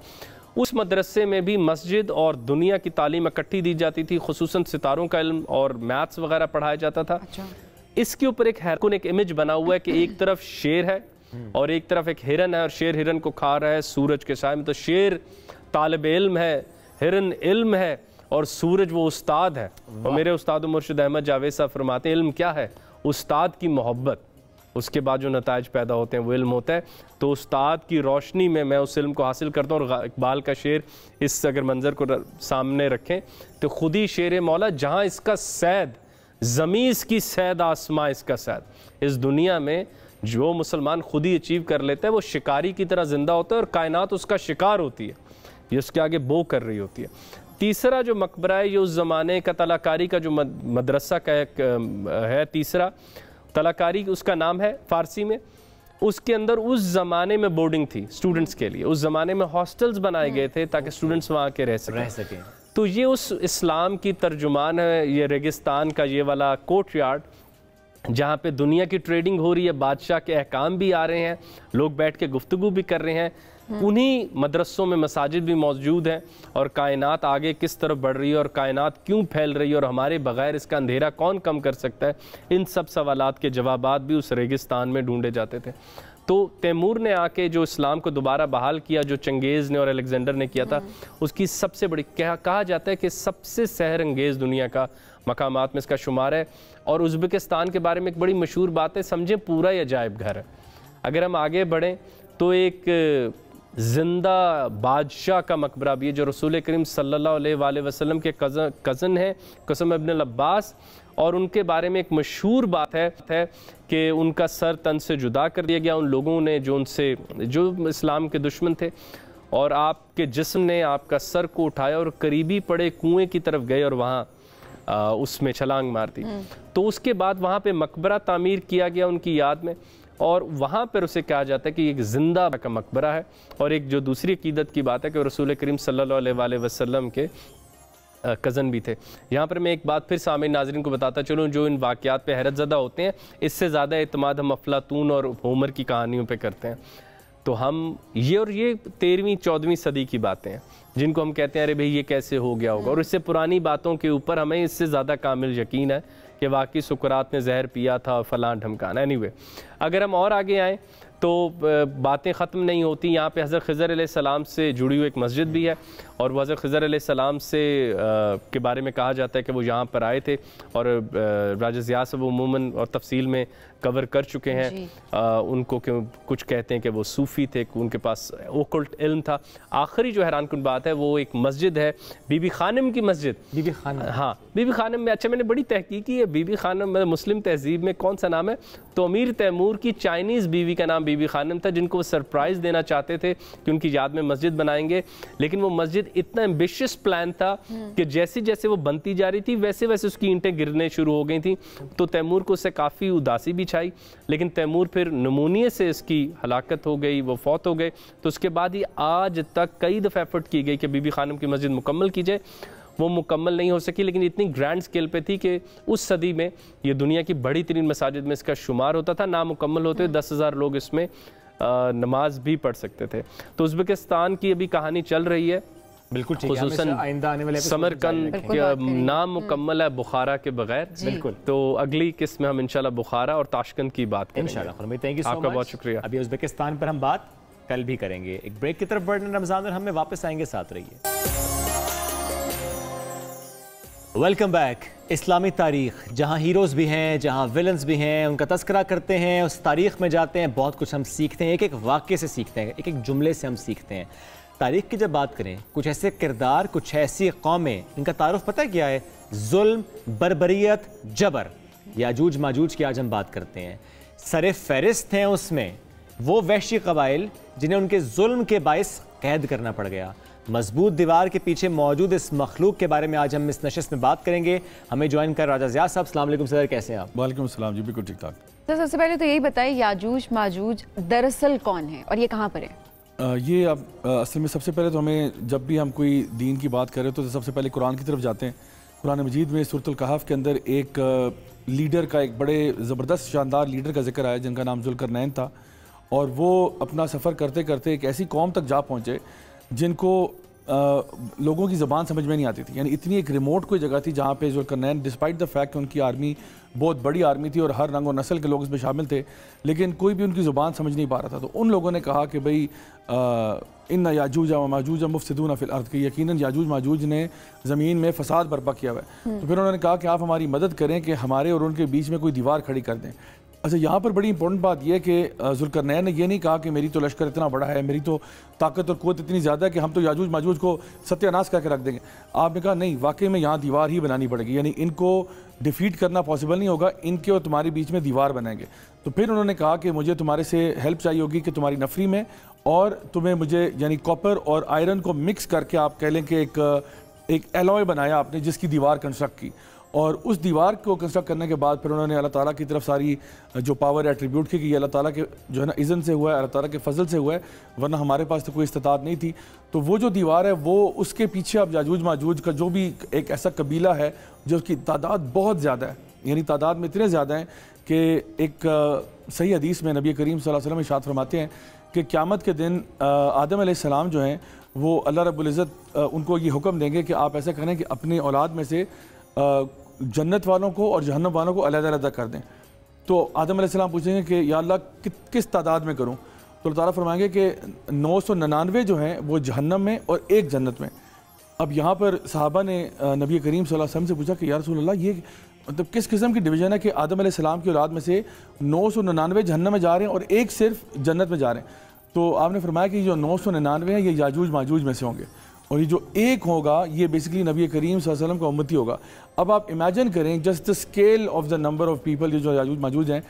उस मदरसे में भी मस्जिद और दुनिया की तालीम इकट्ठी दी जाती थी, खुसूसन सितारों का इल्म और मैथ्स वगैरह पढ़ाया जाता था। अच्छा। इसके ऊपर एक इमेज बना हुआ है कि एक तरफ शेर है और एक तरफ एक हिरन है और शेर हिरन को खा रहा है सूरज के साए में। तो शेर तालिब इल्म है, हिरन इल्म है और सूरज वो उस्ताद है। और मेरे उस्ताद मुर्शिद अहमद जावेद साहब फरमाते हैं इल्म क्या है? उस्ताद की मोहब्बत, उसके बाद जो नताइज पैदा होते हैं वो इल्म होता है। तो उस्ताद की रोशनी में मैं उस इल्म को हासिल करता हूँ। और इकबाल का शेर इस अगर मंज़र को सामने रखें तो खुद ही शेर मौला जहाँ इसका सैद ज़मीं इसकी सैद आसमां इसका सैद। इस दुनिया में जो मुसलमान खुद ही अचीव कर लेता है वो शिकारी की तरह ज़िंदा होता है और कायनात उसका शिकार होती है, ये उसके आगे बो कर रही होती है। तीसरा जो मकबरा है ये उस ज़माने का तलाकारी का जो मदरसा का है, तीसरा तलाकारी उसका नाम है फ़ारसी में। उसके अंदर उस ज़माने में बोर्डिंग थी स्टूडेंट्स के लिए, उस ज़माने में हॉस्टल्स बनाए गए थे ताकि स्टूडेंट्स वहाँ के रह सकें। तो ये उस इस्लाम की तर्जुमान है, ये रेगिस्तान का ये वाला कोर्ट यार्ड जहाँ पे दुनिया की ट्रेडिंग हो रही है, बादशाह के अहकाम भी आ रहे हैं, लोग बैठ के गुफ्तगू भी कर रहे हैं। उन्हीं मदरसों में मसाजिद भी मौजूद हैं, और कायनात आगे किस तरफ बढ़ रही है और कायनात क्यों फैल रही है और हमारे बगैर इसका अंधेरा कौन कम कर सकता है, इन सब सवालात के जवाबात भी उस रेगिस्तान में ढूंढे जाते थे। तो तैमूर ने आके जो इस्लाम को दोबारा बहाल किया, जो चंगेज़ ने और अलेक्जेंडर ने किया था, उसकी सबसे बड़ी कहा जाता है कि सबसे सहर अंगेज़ दुनिया का मकामात में इसका शुमार है। और उज़्बेकिस्तान के बारे में एक बड़ी मशहूर बात है, समझें पूरा ही अजायब घर है। अगर हम आगे बढ़ें तो एक ज़िंदा बादशाह का मकबरा भी है जो रसूल करीम सल्लल्लाहु अलैहि वसल्लम के कज़न है, कसम इब्न अब्बास, और उनके बारे में एक मशहूर बात है कि उनका सर तन से जुदा कर दिया गया उन लोगों ने जो इस्लाम के दुश्मन थे, और आपके जिस्म ने आपका सर को उठाया और करीबी पड़े कुएं की तरफ गए और वहाँ उसमें छलांग मार दी। तो उसके बाद वहाँ पे मकबरा तामीर किया गया उनकी याद में, और वहाँ पर उसे कहा जाता है कि एक ज़िंदा का मकबरा है। और एक जो दूसरी अकीदत की बात है कि रसूल करीम सल्लल्लाहु अलैहि वसल्लम के कज़न भी थे। यहाँ पर मैं एक बात फिर सामने नाज़रीन को बताता चलूँ, जो इन वाक़यात पे हैरत ज़दा होते हैं, इससे ज़्यादा एतमाद हम अफलातून और होमर की कहानियों पे करते हैं। तो हम ये 13वीं 14वीं सदी की बातें हैं जिनको हम कहते हैं अरे भाई ये कैसे हो गया होगा, और इससे पुरानी बातों के ऊपर हमें इससे ज़्यादा कामिल यकीन है कि वाकई सुकरात ने जहर पिया था और फलां ढमकाना। एनीवे, अगर हम और आगे आएँ तो बातें ख़त्म नहीं होती। यहाँ पे हज़रत ख़िज़र अलैहिस्सलाम से जुड़ी हुई एक मस्जिद भी है, और वो हज़रत ख़िज़र अलैहिस्सलाम से के बारे में कहा जाता है कि वो यहाँ पर आए थे, और राजा ज़िया से वो अमूमन और तफसील में कवर कर चुके हैं उनको, क्यों कुछ कहते हैं कि वो सूफ़ी थे, उनके पास ओकल्ट इल्म था। आखिरी जो हैरान कुन बात है वो एक मस्जिद है, बीबी खानम की मस्जिद। बीबी खानम, हाँ बीबी खानम में, अच्छा मैंने बड़ी तहकीक की है, बीबी खानम मुस्लिम तहजीब में कौन सा नाम है, तो अमीर तैमूर की चाइनीज़ बीवी का नाम बीबी खानम था, जिनको वो सरप्राइज़ देना चाहते थे कि उनकी याद में मस्जिद बनाएंगे। लेकिन वो मस्जिद इतना एम्बिशियस प्लान था कि जैसे जैसे वो बनती जा रही थी वैसे वैसे उसकी ईंटें गिरने शुरू हो गई थी। तो तैमूर को उससे काफ़ी उदासी भी छाई, लेकिन तैमूर फिर नमूनिये से इसकी हलाकत हो गई, वो फौत हो गए। तो उसके बाद ही आज तक कई दफ़ा एफर्ट की गई कि बीबी खानम की मस्जिद मुकम्मल की जाए, वो मुकम्मल नहीं हो सकी, लेकिन इतनी ग्रैंड स्केल पे थी कि उस सदी में ये दुनिया की बड़ी तरीन मसाजिद में इसका शुमार होता था। नामुकम्मल होते 10,000 लोग इसमें नमाज भी पढ़ सकते थे। तो उज़्बेकिस्तान की अभी कहानी चल रही है, बिल्कुल खुसूसन समरकंद नाम मुकम्मल है बुखारा के बगैर। बिल्कुल, तो अगली किस्त में हम इंशाल्लाह बुखारा और ताशकंद की बात करेंगे इंशाल्लाह। थैंक यू, आपका बहुत शुक्रिया। अभी उज़्बेकिस्तान पर हम बात कल भी करेंगे। एक ब्रेक की तरफ बढ़ने रमजान और हम वापस आएंगे, साथ रहिए। Welcome back. इस्लामी तारीख, जहाँ हीरोज़ भी हैं, जहाँ विलन्स भी हैं, उनका तस्करा करते हैं, उस तारीख में जाते हैं, बहुत कुछ हम सीखते हैं, एक एक वाक़े से सीखते हैं, एक एक जुमले से हम सीखते हैं। तारीख की जब बात करें, कुछ ऐसे किरदार, कुछ ऐसी कौमें, इनका तारुफ पता है क्या है? जुल्म, बर्बरियत, जबर। याजूज माजूज की आज हम बात करते हैं। सरे फहरिस्त हैं उसमें वो वहशी कबाइल जिन्हें उनके जुल्म के बायस कैद करना पड़ गया। मजबूत दीवार के पीछे मौजूद इस मखलूक के बारे में आज हम इस नशिस्त में बात करेंगे। हमें ज्वाइन कर राजा ज़िया साहब। अस्सलाम वालेकुम सर, कैसे हैं आप? वालेकुम अस्सलाम जी, बिल्कुल ठीक ठाक। तो सबसे पहले तो यही बताइए, याजूज माजूज दरअसल कौन है और ये कहाँ पर है? ये अब असल में सबसे पहले तो हमें, जब भी हम कोई दीन की बात करें तो सबसे पहले कुरान की तरफ जाते हैं। कुरान मजीद में सूरतुल कहफ के अंदर एक लीडर का, एक बड़े ज़बरदस्त शानदार लीडर का जिक्र आया जिनका नाम ज़ुल्करनैन था, और वो अपना सफ़र करते करते एक ऐसी कौम तक जा पहुँचे जिनको लोगों की ज़बान समझ में नहीं आती थी। यानी इतनी एक रिमोट कोई जगह थी जहाँ पे ज़ुल्करनैन, डिस्पाइट द फैक्ट कि उनकी आर्मी बहुत बड़ी आर्मी थी और हर रंग और नस्ल के लोग इसमें शामिल थे, लेकिन कोई भी उनकी ज़ुबान समझ नहीं पा रहा था। तो उन लोगों ने कहा कि भाई इन याजूज व माजूज मुफ्सिदून फिल अर्द, कि यकीनन याजूज माजूज ने ज़मीन में फ़साद बर्पा किया हुआ है। तो फिर उन्होंने कहा कि आप हमारी मदद करें कि हमारे और उनके बीच में कोई दीवार खड़ी कर दें। अच्छा, यहाँ पर बड़ी इंपॉर्टेंट बात यह है कि ज़ुल्करनैन ने यह नहीं कहा कि मेरी तो लश्कर इतना बड़ा है, मेरी तो ताकत और क़ुव्वत इतनी ज़्यादा है कि हम तो याजूज माजूज को सत्यानाश करके रख देंगे। आपने कहा नहीं, वाकई में यहाँ दीवार ही बनानी पड़ेगी, यानी इनको डिफीट करना पॉसिबल नहीं होगा, इनके और तुम्हारे बीच में दीवार बनाएंगे। तो फिर उन्होंने कहा कि मुझे तुम्हारे से हेल्प चाहिए होगी कि तुम्हारी नफरी में, और तुम्हें मुझे यानी कॉपर और आयरन को मिक्स करके आप कह लें कि एक एलॉय बनाया आपने जिसकी दीवार कंस्ट्रक्ट की, और उस दीवार को कंस्ट्रक्ट करने के बाद फिर उन्होंने अल्लाह ताला की तरफ सारी जो पावर एट्रीब्यूट की कि ये अल्लाह ताला के जो है ना इज़्न से हुआ है, अल्लाह ताला के फजल से हुआ है, वरना हमारे पास तो कोई इस्तिताअत नहीं थी। तो वो जो दीवार है वो उसके पीछे अब याजूज माजूज का जो भी एक ऐसा कबीला है जो उसकी तादाद बहुत ज़्यादा है, यानी तादाद में इतने ज़्यादा हैं कि एक सही हदीस में नबी करीम सल्लल्लाहु अलैहि वसल्लम इरशाद फरमाते हैं कि क़यामत के दिन आदम अलैहिस्सलाम जो हैं वो अल्लाह रब्बुल इज़्ज़त उनको ये हुक्म देंगे कि आप ऐसा करें कि अपनी औलाद में से जन्नत वालों को और जहन्नम वालों को अलग-अलग कर दें। तो आदम अलैहिस्सलाम पूछेंगे कि या अल्लाह किस तादाद में करूँ? तो अल्लाह ताला फरमाएंगे कि 999 जो हैं वो जहन्नम में और एक जन्नत में। अब यहाँ पर सहाबा ने नबी करीम सल्लल्लाहु अलैहि वसल्लम से पूछा कि या रसूल अल्लाह, ये मतलब किस किस्म की डिवीज़न है कि आदम अलैहिस्सलाम की औलाद में से 999 जहन्नम में जा रहे हैं और एक सिर्फ जन्नत में जा रहे हैं? तो आपने फरमाया कि जो 999 हैं ये याजूज माजूज में से होंगे और ये जो एक होगा ये बेसिकली नबी करीम सल्लल्लाहु अलैहि वसल्लम का उम्मती होगा। अब आप इमेजिन करें just the scale of the number of people जो याजूज माजूज हैं,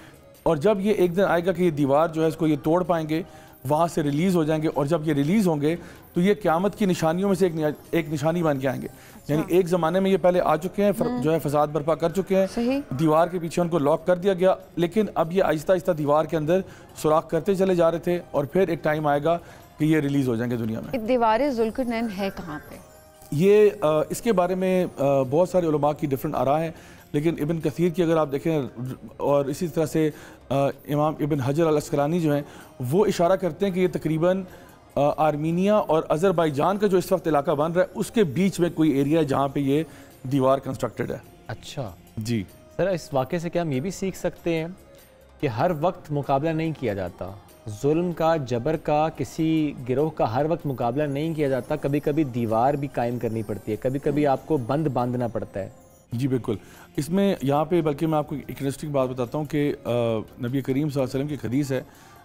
और जब ये एक दिन आएगा कि ये दीवार जो है इसको ये तोड़ पाएंगे, वहाँ से रिलीज़ हो जाएंगे, और जब ये रिलीज़ होंगे तो ये क़यामत की निशानियों में से एक निशानी बन के आएंगे। यानी एक ज़माने में ये पहले आ चुके हैं, जो है फसाद बर्पा कर चुके हैं, दीवार के पीछे उनको लॉक कर दिया गया, लेकिन अब ये आहिस्ता आहिस्ता दीवार के अंदर सुराख करते चले जा रहे थे और फिर एक टाइम आएगा कि ये रिलीज़ हो जाएंगे दुनिया में। दीवार ज़ुल्करनैन है कहाँ पे? ये इसके बारे में बहुत सारे उलमा की डिफरेंट आरा हैं, लेकिन इब्न कसीर की अगर आप देखें और इसी तरह से इमाम इब्न हजर अल अस्कलानी जो हैं वो इशारा करते हैं कि ये तकरीबन आर्मीनिया और अज़रबैजान का जो इस वक्त इलाका बन रहा है उसके बीच में कोई एरिया है जहाँ पे ये दीवार कंस्ट्रक्टेड है। अच्छा जी सर, इस वाक़े से क्या हम ये भी सीख सकते हैं कि हर वक्त मुकाबला नहीं किया जाता, जुल्म का, जबर का, किसी गिरोह का हर वक्त मुकाबला नहीं किया जाता, कभी कभी दीवार भी कायम करनी पड़ती है, कभी कभी आपको बंद बांधना पड़ता है? जी बिल्कुल। इसमें यहाँ पे बल्कि मैं आपको एक इंटरेस्टिंग बात बताता हूँ कि नबी करीम सल्लल्लाहु अलैहि वसल्लम की हदीस है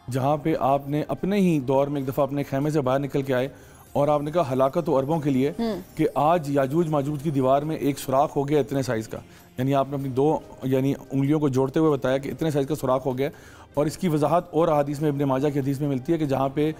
जहाँ पे आपने अपने ही दौर में एक दफ़ा अपने खेमे से बाहर निकल के आए और आपने कहा हलाकत व अरबों के लिए कि आज याजूज माजूज की दीवार में एक सुराख हो गया इतने साइज़ का, यानी आपने अपनी दो उंगलियों को जोड़ते हुए बताया कि इतने साइज़ का सुराख हो गया। और इसकी वजाहत और हदीस में इब्न माजा की हदीस में मिलती है कि जहाँ पे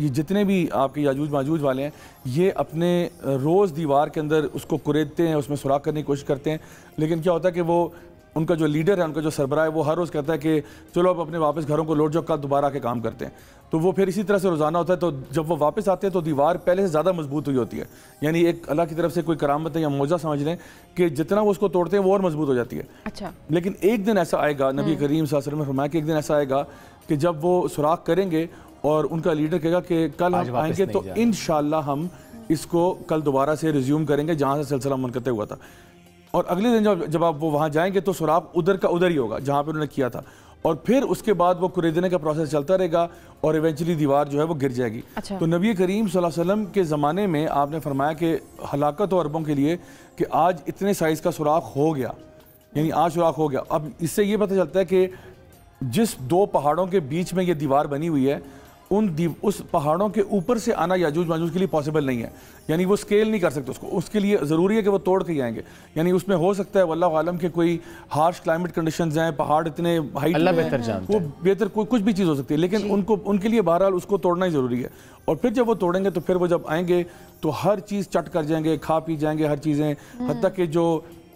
जितने भी आपके याजूज माजूज वाले हैं ये अपने रोज़ दीवार के अंदर उसको कुरेदते हैं, उसमें सुराख करने की कोशिश करते हैं, लेकिन क्या होता है कि वो उनका जो लीडर है, उनका जो सरबराह है, वो हर रोज़ कहता है कि चलो अब अपने वापस घरों को लौट जाओ, कल दोबारा के काम करते हैं। तो वो फिर इसी तरह से रोज़ाना होता है। तो जब वो वापस आते हैं तो दीवार पहले से ज़्यादा मजबूत हुई होती है, यानी एक अल्लाह की तरफ से कोई करामत है या मौजा समझ लें कि जितना वो उसको तोड़ते हैं वो और मजबूत हो जाती है। अच्छा। लेकिन एक दिन ऐसा आएगा, नबी करीम सल्लल्लाहु अलैहि वसल्लम ने फरमाया कि एक दिन ऐसा आएगा कि जब वो सुराख करेंगे और उनका लीडर कहेगा कि कल हम आएंगे तो इंशाअल्लाह हम इसको कल दोबारा से रिज्यूम करेंगे जहाँ से सिलसिला मुनक़ते हुआ था। और अगले दिन जब आप वो वहाँ जाएंगे तो सुराख उधर का उधर ही होगा जहाँ पे उन्होंने किया था, और फिर उसके बाद वो कुरेदने का प्रोसेस चलता रहेगा और इवेंचुअली दीवार जो है वो गिर जाएगी। अच्छा। तो नबी करीम सल्लल्लाहु अलैहि वसल्लम के ज़माने में आपने फरमाया कि हलाकत और अरबों के लिए कि आज इतने साइज़ का सुराख हो गया, यानी आज सुराख हो गया। अब इससे ये पता चलता है कि जिस दो पहाड़ों के बीच में ये दीवार बनी हुई है उस पहाड़ों के ऊपर से आना याजूज माजूज के लिए पॉसिबल नहीं है, यानी वो स्केल नहीं कर सकते उसको, उसके लिए ज़रूरी है कि वो तोड़ के आएंगे। यानी उसमें हो सकता है वल्लाह आलम के कोई हार्श क्लाइमेट कंडीशंस हैं, पहाड़ इतने हाइट वो बेहतर कुछ भी चीज़ हो सकती है, लेकिन उनके लिए बहरहाल उसको तोड़ना ही ज़रूरी है। और फिर जब वो तोड़ेंगे तो फिर वो जब आएंगे तो हर चीज़ चट कर जाएंगे, खा पी जाएंगे हर चीज़ें, हत्ता कि जो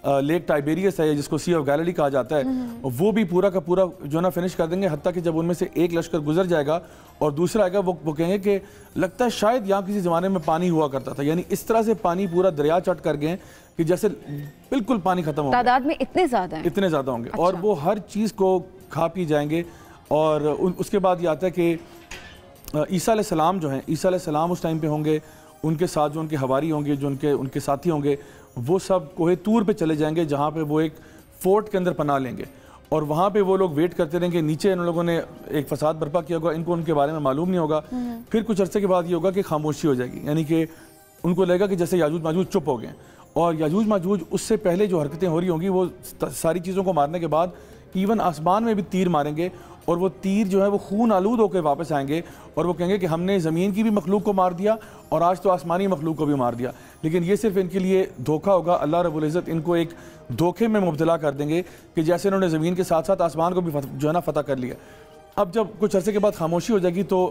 लेक टाइबेरियस है जिसको सी ऑफ गैलिली कहा जाता है वो भी पूरा का पूरा जो ना फिनिश कर देंगे, हत्ता कि जब उनमें से एक लश्कर गुजर जाएगा और दूसरा आएगा वो कहेंगे कि लगता है शायद यहाँ किसी ज़माने में पानी हुआ करता था। यानी इस तरह से पानी पूरा दरिया चट कर गए कि जैसे बिल्कुल पानी खत्म हो, तादाद में इतने ज़्यादा होंगे। अच्छा। और वो हर चीज़ को खा पी जाएंगे। और उसके बाद ये आता है कि ईसा अलैहिस्सलाम जो हैं, ईसा अलैहिस्सलाम उस टाइम पे होंगे, उनके साथ जो उनके हवारी होंगे, जो उनके साथी होंगे, वो सब कोहे तूर पे चले जाएंगे जहाँ पे वो एक फोर्ट के अंदर पनाह लेंगे और वहाँ पे वो लोग वेट करते रहेंगे। नीचे इन लोगों ने एक फसाद बर्पा किया होगा, इनको उनके बारे में मालूम नहीं होगा। फिर कुछ अरसे के बाद ये होगा कि खामोशी हो जाएगी, यानी कि उनको लगेगा कि जैसे याजूज माजूज चुप हो गए। और याजूज माजूज उससे पहले जो हरकतें हो रही होंगी वो सारी चीज़ों को मारने के बाद इवन आसमान में भी तीर मारेंगे और वो तीर जो है वो खून आलूद होकर वापस आएंगे और वो कहेंगे कि हमने ज़मीन की भी मखलूक को मार दिया और आज तो आसमानी मखलूक को भी मार दिया। लेकिन ये सिर्फ इनके लिए धोखा होगा। अल्लाह रब्बुल इज़्ज़त इनको एक धोखे में मुब्तला कर देंगे कि जैसे इन्होंने ज़मीन के साथ साथ आसमान को भी जो है ना फ़तह कर लिया। अब जब कुछ अरसे के बाद खामोशी हो जाएगी तो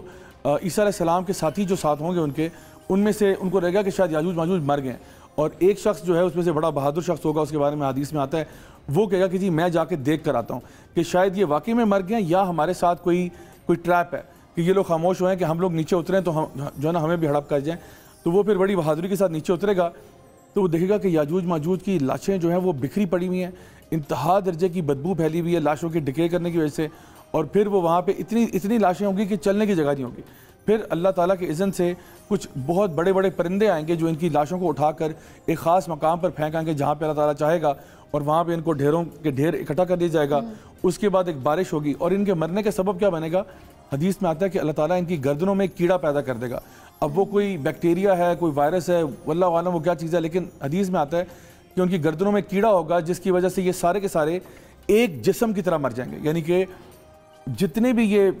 ईसा अलैहिस्सलाम के साथी जो साथ होंगे उनमें से उनको रहेगा कि शायद याजूज माजूज मर गए, और एक शख्स जो है उसमें से बड़ा बहादुर शख्स होगा, उसके बारे में हदीस में आता है, वो कहेगा कि जी मैं जाके देख कर आता हूँ कि शायद ये वाकई में मर गए या हमारे साथ कोई ट्रैप है कि ये लोग खामोश हुए हैं कि हम लोग नीचे उतरें तो हम जो है ना हमें भी हड़प कर जाएँ। तो वो फिर बड़ी बहादुरी के साथ नीचे उतरेगा तो वो देखेगा कि याजूज माजूज की लाशें जो हैं वो बिखरी पड़ी हुई हैं, इंतहा दर्जे की बदबू फैली हुई है लाशों के डिके करने की वजह से, और फिर वो वहाँ पे इतनी लाशें होंगी कि चलने की जगह नहीं होगी। फिर अल्लाह ताला के इज़्न से कुछ बहुत बड़े बड़े परिंदे आएंगे जो इनकी लाशों को उठाकर एक ख़ास मकाम पर फेंकेंगे जहाँ पे अल्लाह ताला चाहेगा, और वहाँ पे इनको ढेरों के ढेर इकट्ठा कर दिया जाएगा। उसके बाद एक बारिश होगी और इनके मरने का सबब क्या बनेगा? हदीस में आता है कि अल्लाह ताला इनकी गर्दनों में एक कीड़ा पैदा कर देगा। अब वो कोई बैक्टीरिया है, कोई वायरस है, वल्लाह आलम वो क्या चीज़ है, लेकिन हदीस में आता है कि उनकी गर्दनों में कीड़ा होगा जिसकी वजह से ये सारे के सारे एक जिस्म की तरह मर जाएंगे। यानी कि जितने भी ये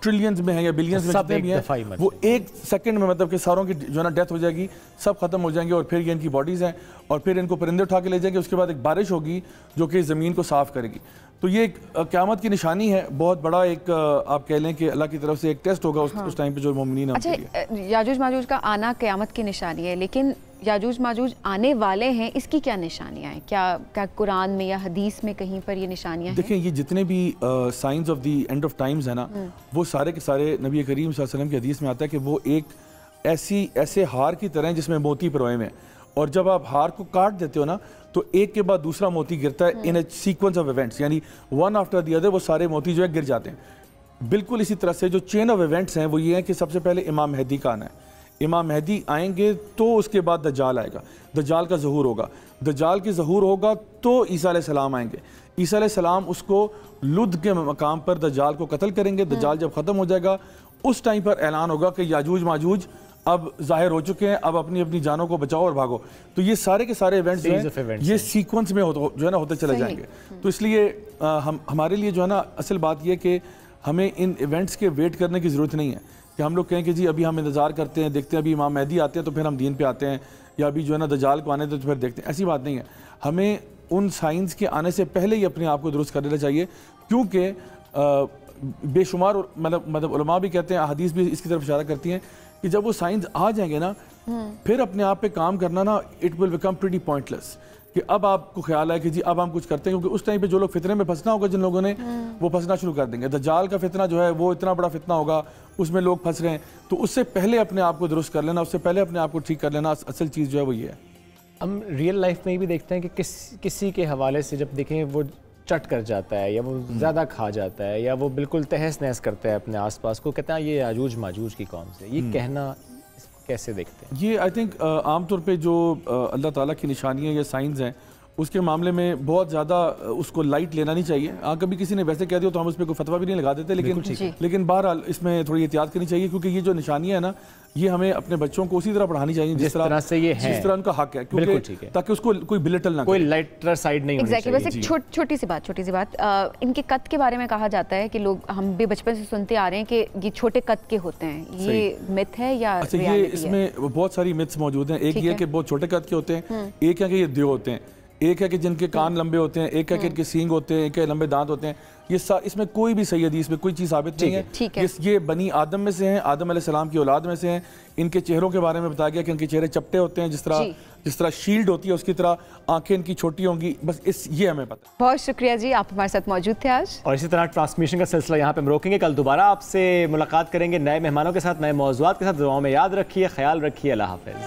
ट्रिलियंस में हैं या बिलियंस में जितने भी हैं, वो एक सेकंड में मतलब कि सारों की जो है ना डेथ हो जाएगी, सब खत्म हो जाएंगे, और फिर ये इनकी बॉडीज़ हैं और फिर इनको परिंदे उठा के ले जाएंगे। उसके बाद एक बारिश होगी जो कि ज़मीन को साफ़ करेगी। तो ये एक क़यामत की निशानी है, बहुत बड़ा एक आप कह लें कि अल्लाह की तरफ से एक टेस्ट होगा उस टाइम पे जो मोमिनीन है उनके लिए। याजूज माजूज का आना क़यामत की निशानी है, लेकिन याजूज माजूज आने वाले हैं, इसकी क्या निशानियाँ हैं? क्या कुरान में या हदीस में कहीं पर ये निशानियाँ हैं? देखिए, ये जितने भी science of the end of times है ना, वो सारे के सारे नबी करीम सल्लल्लाहु अलैहि वसल्लम की हदीस में आता है कि वो एक ऐसे हार की तरह है जिसमें मोती पिरोए हुए हैं, और जब आप हार को काट देते हो ना तो एक के बाद दूसरा मोती गिरता है इन ए सीक्वेंस ऑफ इवेंट्स, यानी वन आफ्टर द अदर वो सारे मोती जो है गिर जाते हैं। बिल्कुल इसी तरह से जो चेन ऑफ इवेंट्स हैं वो ये है कि सबसे पहले इमाम मेहदी का आना है। इमाम मेहदी आएंगे तो उसके बाद दज्जाल आएगा, दज्जाल का ज़हूर होगा, दज्जाल की ज़हूर होगा तो ईसा अलैहिस्सलाम आएंगे। ईसा अलैहिस्सलाम उसको लुद के मकाम पर दज्जाल को कत्ल करेंगे। दज्जाल जब ख़त्म हो जाएगा उस टाइम पर ऐलान होगा कि याजूज माजूज अब ज़ाहिर हो चुके हैं, अब अपनी अपनी जानों को बचाओ और भागो। तो ये सारे के सारे इवेंट्स जो हैं ये सीक्वेंस में जो है ना होते चले जाएंगे। तो इसलिए हमारे लिए जो है ना असल बात ये कि हमें इन इवेंट्स के वेट करने की ज़रूरत नहीं है कि हम लोग कहें कि जी अभी हम इंतज़ार करते हैं, देखते हैं अभी इमाम मेहदी आते हैं तो फिर हम दीन पे आते हैं, या अभी जो है ना दज्जाल को आने दो तो फिर देखते हैं। ऐसी बात नहीं है। हमें उन साइंस के आने से पहले ही अपने आप को दुरुस्त कर लेना चाहिए, क्योंकि बेशुमार मतलब उलमा भी कहते हैं, हदीस भी इसकी तरफ इशारा करती हैं कि जब वो साइंस आ जाएंगे ना फिर अपने आप पे काम करना ना it will become pretty pointless, कि अब आपको ख्याल है कि जी अब हम कुछ करते हैं, क्योंकि उस टाइम पे जो लोग फितने में फंसना होगा, जिन लोगों ने वो फंसना शुरू कर देंगे। दज्जाल का फितना जो है वो इतना बड़ा फितना होगा, उसमें लोग फंस रहे हैं। तो उससे पहले अपने आप को दुरुस्त कर लेना, उससे पहले अपने आप को ठीक कर लेना, असल चीज़ जो है वो ये है। हम रियल लाइफ में भी देखते हैं कि किसी के हवाले से जब देखें वो चट कर जाता है या वो ज़्यादा खा जाता है या वो बिल्कुल तहस नहस करता है अपने आसपास को, कहते हैं ये याजूज माजूज की कौम से, ये कहना कैसे देखते हैं? ये आई थिंक आमतौर पे जो अल्लाह ताला की निशानियाँ या साइंस हैं उसके मामले में बहुत ज़्यादा उसको लाइट लेना नहीं चाहिए। कभी किसी ने वैसे कह दिया तो हम उस पर कोई फतवा भी नहीं लगा देते, लेकिन बहरहाल इसमें थोड़ी एहतियात करनी चाहिए, क्योंकि ये जो निशानियाँ है ना ये हमें अपने बच्चों को उसी तरह पढ़ानी चाहिए जिस तरह से ये है, जिस तरह उनका हक है, क्योंकि ताकि उसको कोई बिलिटल ना, कोई लाइटर साइड नहीं होनी चाहिए। बस एक छोटी सी बात, इनके कद के बारे में कहा जाता है कि लोग, हम भी बचपन से सुनते आ रहे हैं कि ये छोटे कद के होते हैं, ये मिथ है या अच्छा? ये इसमें बहुत सारी मिथ्स मौजूद हैं। एक ये कि बहुत छोटे कद के होते हैं, एक है कि ये देव होते हैं, एक है कि जिनके कान लंबे होते हैं, एक है कि इनके सींग होते हैं, एक है लंबे दांत होते हैं। ये इसमें कोई भी सही हदीस में कोई चीज़ साबित नहीं है। ये बनी आदम में से हैं, आदम अलैहिस्सलाम की औलाद में से हैं। इनके चेहरों के बारे में बताया गया कि इनके चेहरे चपटे होते हैं, जिस तरह शील्ड होती है उसकी तरह आंखें इनकी छोटी होंगी। बस ये हमें पता है। बहुत शुक्रिया जी, आप हमारे साथ मौजूद थे आज। और इसी तरह ट्रांसमिशन का सिलसिला यहाँ पे हम रोकेंगे। कल दोबारा आपसे मुलाकात करेंगे नए मेहमानों के साथ, नए मौज़ूआत के साथ। दुआओं में याद रखिए, ख्याल रखिए। अल्लाह हाफ़िज़।